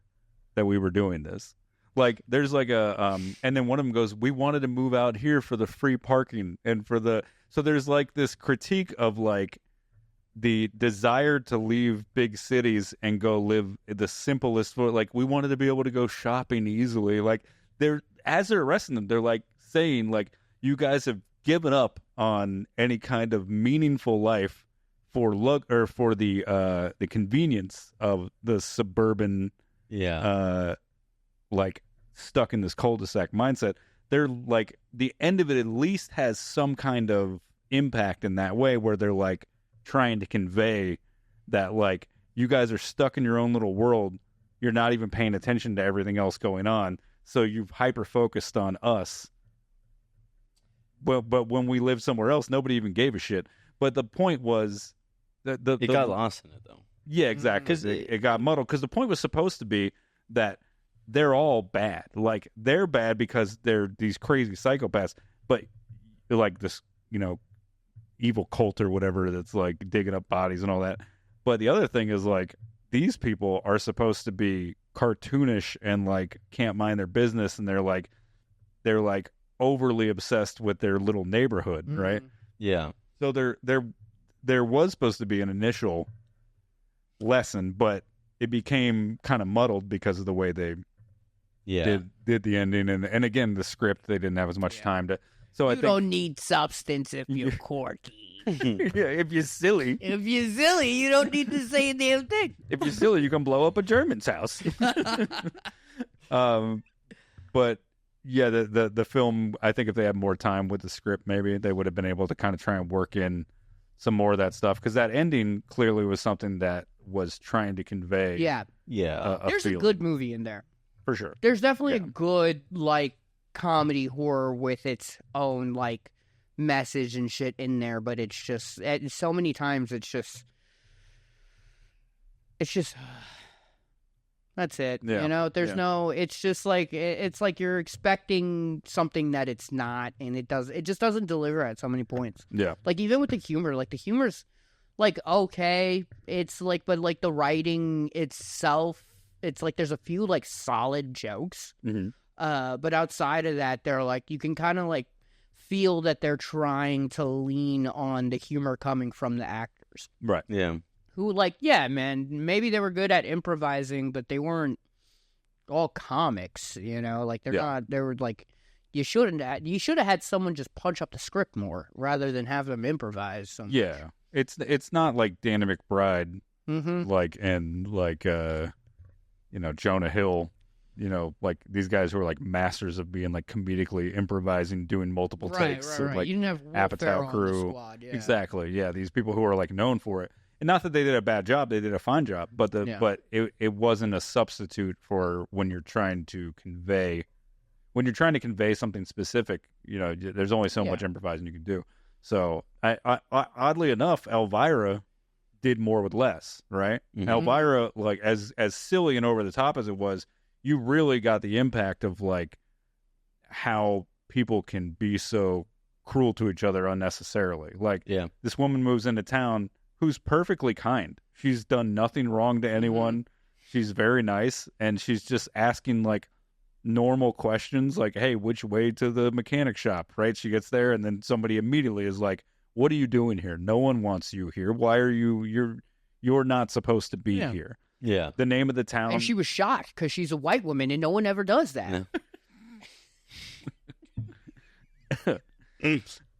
that we were doing this. Like, there's like a and then one of them goes, we wanted to move out here for the free parking and for the, so there's like this critique of like the desire to leave big cities and go live the simplest, like we wanted to be able to go shopping easily. Like, they're, as they're arresting them, they're like saying, like, you guys have given up on any kind of meaningful life for the convenience of the suburban, like, stuck in this cul-de-sac mindset. They're like, the end of it at least has some kind of impact in that way, where they're like trying to convey that, like, you guys are stuck in your own little world. You're not even paying attention to everything else going on. So you've hyper-focused on us. Well, but when we lived somewhere else, nobody even gave a shit. But the point was that It got lost in it though. Yeah, exactly. Because it got muddled. Because the point was supposed to be that they're all bad. Like, they're bad because they're these crazy psychopaths. But like this, you know, evil cult or whatever that's like digging up bodies and all that. But the other thing is, like, these people are supposed to be cartoonish and like can't mind their business, and they're like overly obsessed with their little neighborhood, right? Yeah. So there was supposed to be an initial lesson, but it became kind of muddled because of the way they did the ending, and again the script, they didn't have as much time to. So I think don't need substance if you're quirky. if you're silly, you don't need to say a damn thing. If you're silly, you can blow up a German's house. But yeah, the film, I think if they had more time with the script, maybe they would have been able to kind of try and work in some more of that stuff, because that ending clearly was something that was trying to convey. Yeah. There's feeling. a good movie in there. For sure. There's definitely a good, like, comedy horror with its own, like, message and shit in there, but it's just, so many times it's just that's it. Yeah. You know, there's no, it's just like, it's like you're expecting something that it's not, and it just doesn't deliver at so many points. Yeah. Like, even with the humor, like, the humor's, like, okay, it's like, but, like, the writing itself, it's like there's a few, like, solid jokes. Mm-hmm. But outside of that, they're like, you can kind of, like, feel that they're trying to lean on the humor coming from the actors. Right. Yeah. Who, like, yeah, man, maybe they were good at improvising, but they weren't all comics, you know? Like, they were, like, you should have had someone just punch up the script more rather than have them improvise so much. Yeah. It's not like Danny McBride, like, and, like, Jonah Hill, like these guys who are like masters of being like comedically improvising, doing multiple takes. Right. Like you didn't have Apatow crew. On the squad, yeah. Exactly. Yeah. These people who are like known for it. And not that they did a bad job, they did a fine job, but it wasn't a substitute for when you're trying to convey something specific, there's only so much improvising you can do. So I oddly enough, Elvira did more with less, right? Mm-hmm. Elvira, like as silly and over the top as it was, you really got the impact of like how people can be so cruel to each other unnecessarily. Like this woman moves into town who's perfectly kind. She's done nothing wrong to anyone. Mm-hmm. She's very nice, and she's just asking like normal questions like, hey, which way to the mechanic shop, right? She gets there, and then somebody immediately is like, what are you doing here? No one wants you here. Why are you're not supposed to be here. Yeah. The name of the town. And she was shocked because she's a white woman and no one ever does that. Yeah.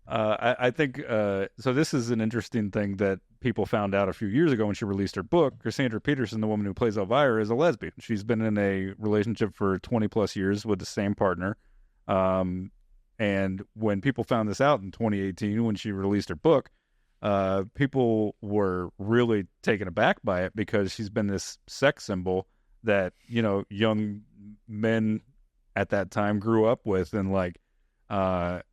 I think so. This is an interesting thing that people found out a few years ago when she released her book. Cassandra Peterson, the woman who plays Elvira, is a lesbian. She's been in a relationship for 20 plus years with the same partner. And when people found this out in 2018, when she released her book, people were really taken aback by it because she's been this sex symbol that, young men at that time grew up with. And like, NACA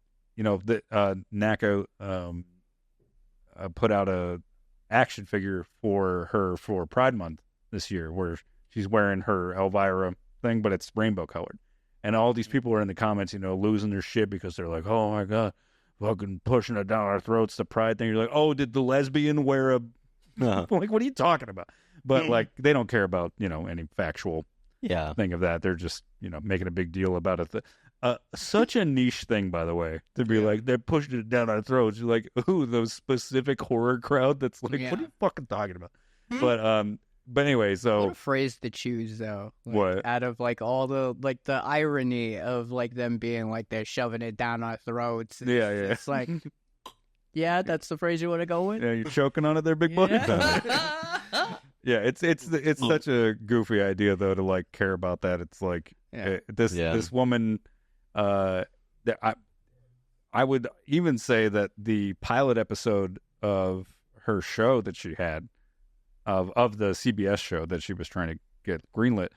put out a action figure for her for Pride Month this year, where she's wearing her Elvira thing, but it's rainbow colored. And all these people are in the comments, losing their shit because they're like, oh my God, fucking pushing it down our throats, the pride thing. You're like, oh, did the lesbian wear a, like, what are you talking about? But like, they don't care about, any factual thing of that. They're just, making a big deal about it. Such a niche thing, by the way, to be like, they're pushing it down our throats. You're like, ooh, those specific horror crowd that's like, what are you fucking talking about? But anyway, so what a phrase to choose though. Like, what? Out of like all the like the irony of like them being like they're shoving it down our throats. It's like, yeah, that's the phrase you want to go with. Yeah, you're choking on it there, big boy. Yeah, it's such a goofy idea though to like care about that. It's like this woman. I would even say that the pilot episode of her show that she had, of the CBS show that she was trying to get greenlit,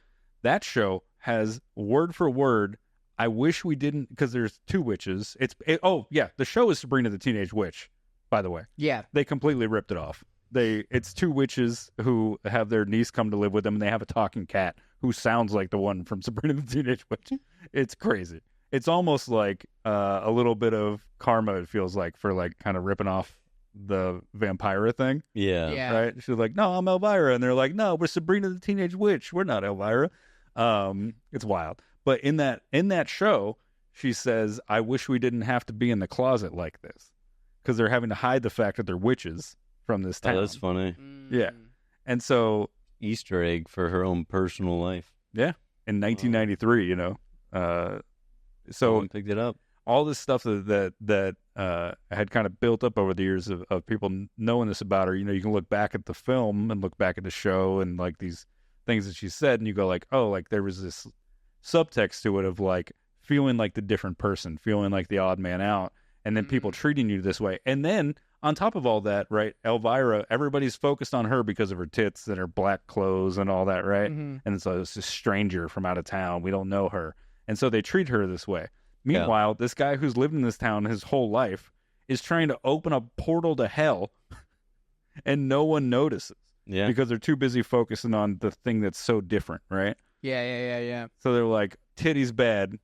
that show has word for word, I wish we didn't, because there's two witches. The show is Sabrina the Teenage Witch, by the way. Yeah. They completely ripped it off. It's two witches who have their niece come to live with them, and they have a talking cat who sounds like the one from Sabrina the Teenage Witch. It's crazy. It's almost like a little bit of karma, it feels like, for like kind of ripping off the Vampira thing. Yeah. Right? She's like, no, I'm Elvira. And they're like, no, we're Sabrina the Teenage Witch. We're not Elvira. It's wild. But in that show, she says, "I wish we didn't have to be in the closet like this," because they're having to hide the fact that they're witches from this town. Oh, that's funny. Yeah, and so Easter egg for her own personal life. Yeah, in 1993, so picked it up. All this stuff that had kind of built up over the years of people knowing this about her. You can look back at the film and look back at the show and like these things that she said, and you go like, oh, like there was this subtext to it of like feeling like the different person, feeling like the odd man out, and then people treating you this way. And then on top of all that, right, Elvira, everybody's focused on her because of her tits and her black clothes and all that, right? Mm-hmm. And so it's this stranger from out of town. We don't know her. And so they treat her this way. Meanwhile, this guy who's lived in this town his whole life is trying to open a portal to hell and no one notices. Yeah. Because they're too busy focusing on the thing that's so different, right? Yeah. So they're like, titties bad,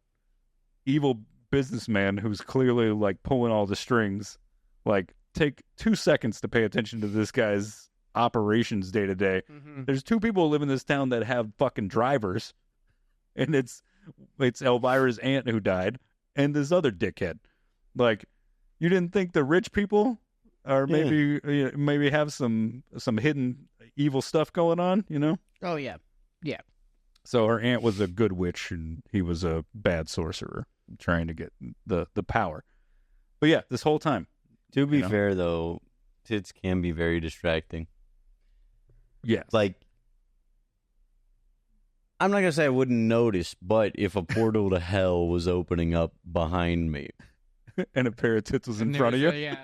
evil businessman who's clearly like pulling all the strings. Like, take 2 seconds to pay attention to this guy's operations day to day. There's 2 people who live in this town that have fucking drivers, and it's Elvira's aunt who died, and this other dickhead. Like, you didn't think the rich people are maybe have some hidden evil stuff going on, Oh yeah. So her aunt was a good witch, and he was a bad sorcerer trying to get the power. But yeah, this whole time. To be fair, though, tits can be very distracting. Yes. Like, I'm not going to say I wouldn't notice, but if a portal to hell was opening up behind me. And a pair of tits was in front of you? Yeah.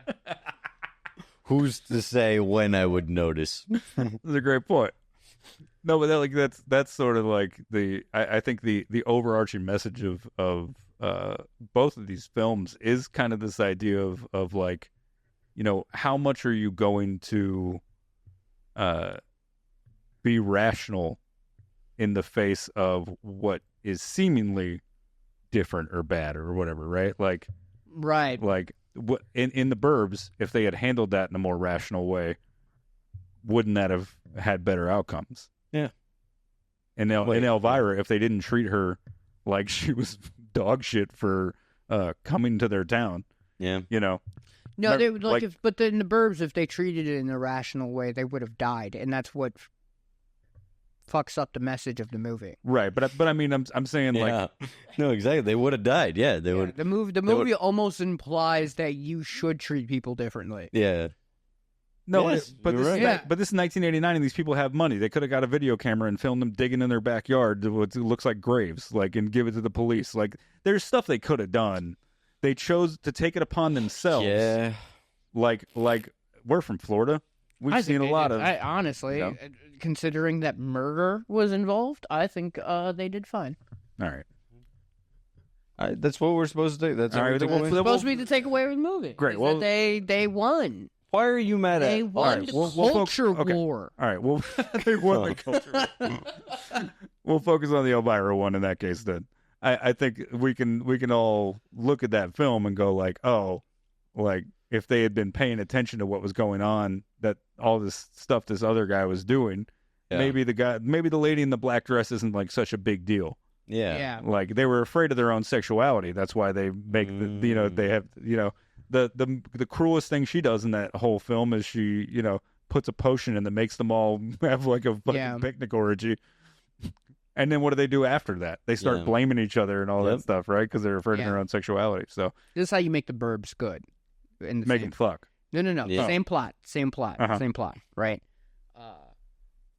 Who's to say when I would notice? That's a great point. No, but that's sort of like I think the overarching message of both of these films is kind of this idea of like, how much are you going to be rational in the face of what is seemingly different or bad or whatever, right? Like, right. Like what in the Burbs, if they had handled that in a more rational way, wouldn't that have had better outcomes? Yeah. And in Elvira, if they didn't treat her like she was dog shit for coming to their town, No, they would but in the Burbs, if they treated it in a rational way, they would have died, and that's what fucks up the message of the movie. Right, but I mean, I'm saying like, no, exactly, they would have died. Yeah, they would. The movie almost implies that you should treat people differently. Yeah. No, yes, but this is 1989, and these people have money. They could have got a video camera and filmed them digging in their backyard to what looks like graves, like, and give it to the police. Like, there's stuff they could have done. They chose to take it upon themselves. Yeah. Like we're from Florida. We've seen a lot of. Honestly, considering that murder was involved, I think they did fine. All right. That's what we're supposed to do. That's supposed to be the takeaway of the movie. Great. Well, they won. Why are you mad at? They won the culture war. All right. Well, they won the culture war. We'll focus on the Elvira one in that case then. I think we can all look at that film and go like, oh, like if they had been paying attention to what was going on, that all this stuff this other guy was doing, maybe the lady in the black dress isn't like such a big deal. Yeah. Like they were afraid of their own sexuality. That's why they make they have the cruelest thing she does in that whole film is she puts a potion in that makes them all have like a fucking picnic orgy. And then what do they do after that? They start blaming each other and all that stuff, right? Because they're afraid of their own sexuality. So this is how you make the Burbs good. Make them fuck. No. Yeah. Same plot, right?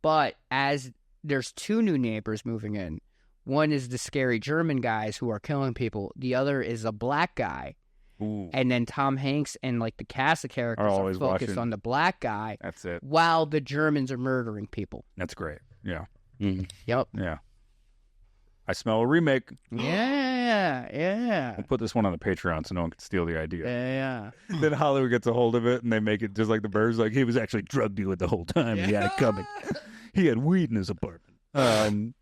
But as there's 2 new neighbors moving in, one is the scary German guys who are killing people. The other is a black guy. Ooh. And then Tom Hanks and like the cast of characters are focused on the black guy. That's it. While the Germans are murdering people. That's great. Yeah. Mm-hmm. Yep. Yeah. I smell a remake. Yeah. We'll put this one on the Patreon so no one can steal the idea. Yeah. Then Hollywood gets a hold of it and they make it just like the Burbs. Like he was actually drug dealing the whole time. Yeah. He had it coming. He had weed in his apartment.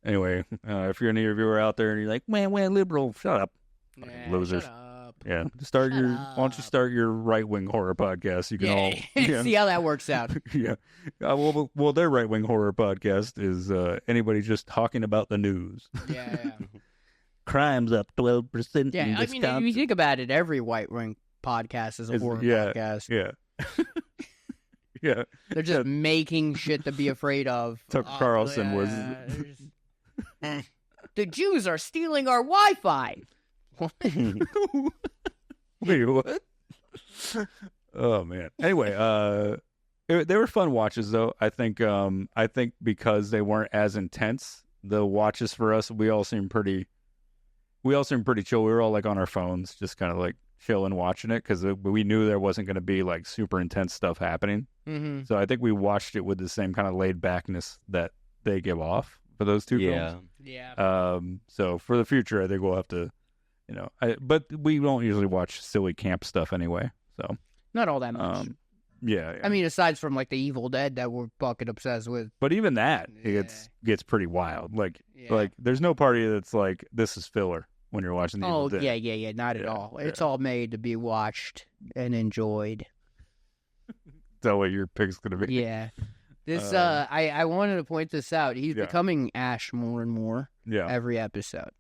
Anyway, if you're any reviewer out there and you're like, man, liberal, shut up. Loser. Shut up. Yeah, why don't you start your right-wing horror podcast? You can all see how that works out. Yeah. Well, their right-wing horror podcast is anybody just talking about the news. Yeah. Crime's up 12%. Yeah, I mean, if you think about it, every right-wing podcast is a horror podcast. Yeah. Yeah. They're just making shit to be afraid of. Tucker Carlson was... The Jews are stealing our Wi-Fi. Wait, what? Oh, man. Anyway, they were fun watches, though. I think because they weren't as intense, the watches for us, we all seemed pretty chill. We were all like on our phones, just kind of like chilling, watching it, because we knew there wasn't going to be like super intense stuff happening. Mm-hmm. So I think we watched it with the same kind of laid backness that they give off for those two films. Yeah. So for the future, I think we'll have to, but we don't usually watch silly camp stuff anyway. So not all that much. Yeah. I mean, aside from like the Evil Dead that we're fucking obsessed with. But even that, it gets pretty wild. Like there's no party that's like, this is filler when you're watching the Evil Dead. Yeah, not at all. It's all made to be watched and enjoyed. That's what your pick's gonna be. Yeah. This I wanted to point this out. He's becoming Ash more and more. Yeah. Every episode.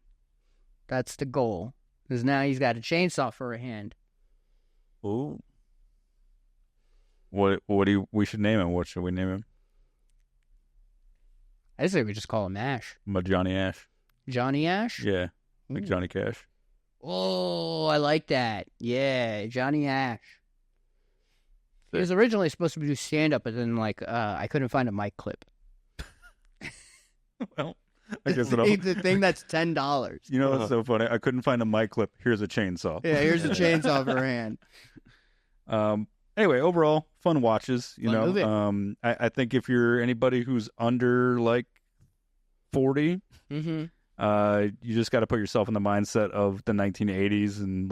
That's the goal. Because now he's got a chainsaw for a hand. Ooh. What do we should name him? What should we name him? I say we just call him Ash. Johnny Ash. Johnny Ash? Yeah. Like Johnny Cash. Oh, I like that. Yeah, Johnny Ash. He was originally supposed to do stand-up, but then, I couldn't find a mic clip. Well, I guess the thing that's $10. You know what's so funny? I couldn't find a mic clip. Here's a chainsaw. Yeah, here's a chainsaw for a hand. Anyway, overall, fun watches. Movie. I think if you're anybody who's under, 40... Mm-hmm. You just got to put yourself in the mindset of the 1980s and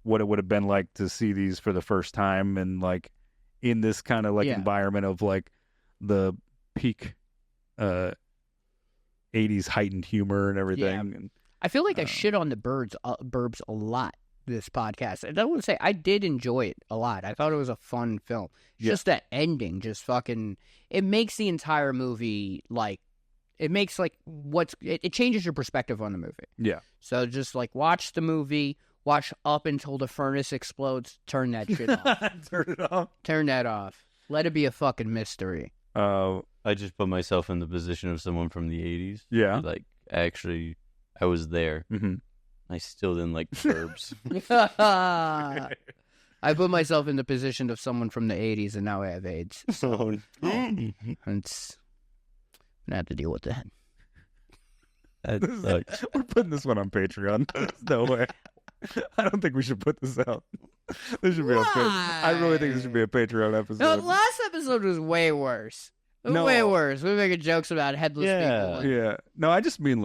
what it would have been like to see these for the first time, and in this kind of environment of the peak 80s heightened humor and everything. Yeah. And I feel like I shit on the Burbs a lot this podcast. And I want to say I did enjoy it a lot. I thought it was a fun film. Just that ending, just fucking, it makes the entire movie it makes it changes your perspective on the movie. Yeah. So just watch the movie, watch up until the furnace explodes, turn that shit off. Turn it off. Turn that off. Let it be a fucking mystery. I just put myself in the position of someone from the 80s. Yeah. Actually, I was there. Mm-hmm. I still didn't like the Burbs. I put myself in the position of someone from the 80s, and now I have AIDS. So it's... I have to deal with that. We're putting this one on Patreon. No way. I don't think we should put this out. This should be I really think this should be a Patreon episode. No, the last episode was way worse. Way worse. We were making jokes about headless people. Yeah. No, I just mean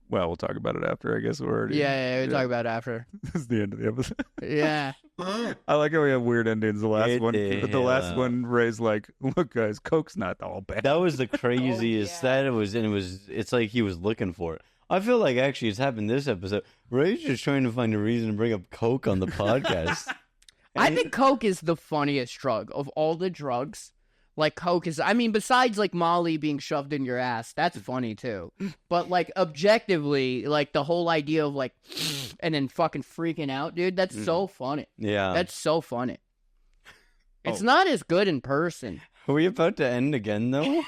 we'll talk about it after. I guess we're already... Yeah, we'll talk about it after. This is the end of the episode. Yeah. I like how we have weird endings. The last one, Ray's like, look, guys, Coke's not all bad. That was the craziest. It's like he was looking for it. I feel like actually it's happened this episode. Ray's just trying to find a reason to bring up Coke on the podcast. I think Coke is the funniest drug of all the drugs. Coke is, besides Molly being shoved in your ass, that's funny too. But objectively, the whole idea of and then fucking freaking out, dude, that's so funny. Yeah. That's so funny. It's not as good in person. Are we about to end again, though?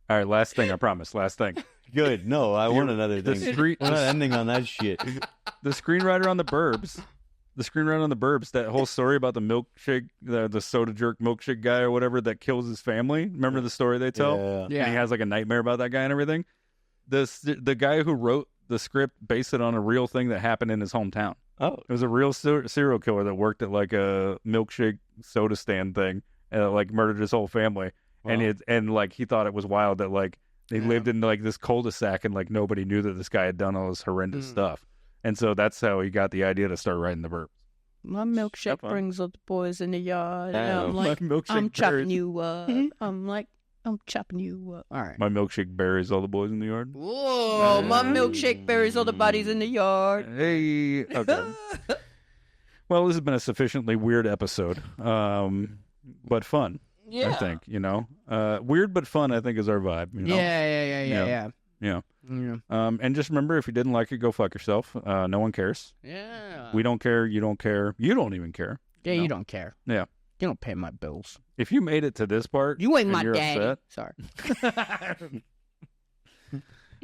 All right, last thing, I promise. Last thing. Good. No, I want another thing. We're not ending on that shit. The screenwriter on the Burbs. That whole story about the milkshake, the soda jerk milkshake guy or whatever that kills his family. Remember the story they tell? Yeah. And he has a nightmare about that guy and everything. The guy who wrote the script based it on a real thing that happened in his hometown. Oh. It was a real serial killer that worked at a milkshake soda stand thing and murdered his whole family. Wow. And he thought it was wild that they lived in this cul-de-sac and nobody knew that this guy had done all this horrendous stuff. And so that's how he got the idea to start writing the Burbs. My milkshake brings up the boys in the yard. And I'm My milkshake I'm chopping you up. I'm I'm chopping you up. All right. My milkshake buries all the boys in the yard. Whoa, my milkshake buries all the bodies in the yard. Hey. Okay. Well, this has been a sufficiently weird episode, but fun. Yeah. I think, weird but fun, I think, is our vibe. Yeah. And just remember, if you didn't like it, go fuck yourself. No one cares. Yeah. We don't care. You don't care. You don't even care. Yeah, you don't care. Yeah. You don't pay my bills. If you made it to this part, you ain't my you're daddy. upset, Sorry.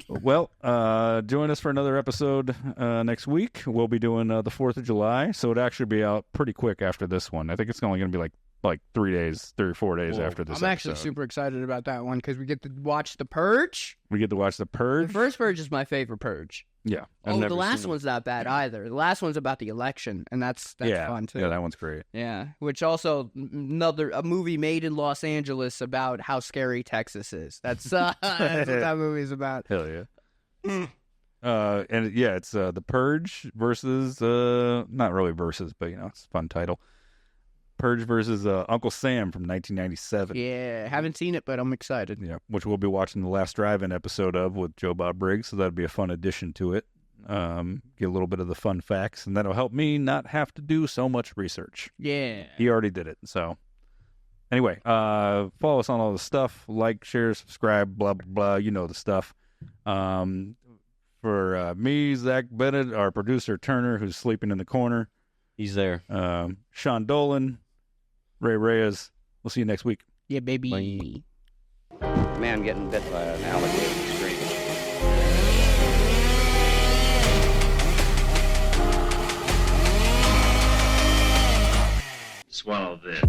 Well, join us for another episode next week. We'll be doing the 4th of July, so it'll actually be out pretty quick after this one. I think it's only going to be like 3 or 4 days after this. I'm actually super excited about that one because we get to watch The Purge. We get to watch The Purge. The first Purge is my favorite Purge. Yeah. Oh, the last one's not bad either. The last one's about the election, and that's fun too. Yeah, that one's great. Yeah, which also a movie made in Los Angeles about how scary Texas is. That's what that movie's about. Hell yeah. It's The Purge versus not really versus, but it's a fun title. Purge versus Uncle Sam from 1997. Yeah, haven't seen it, but I'm excited. Yeah, which we'll be watching the last drive-in episode of with Joe Bob Briggs, so that'll be a fun addition to it. Get a little bit of the fun facts, and that'll help me not have to do so much research. Yeah. He already did it, so. Anyway, follow us on all the stuff. Like, share, subscribe, blah, blah, blah. You know the stuff. For me, Zach Bennett, our producer, Turner, who's sleeping in the corner. He's there. Sean Dolan, Ray Reyes. We'll see you next week. Yeah, baby. Bye. Man getting bit by an alligator in the street. Swallow this.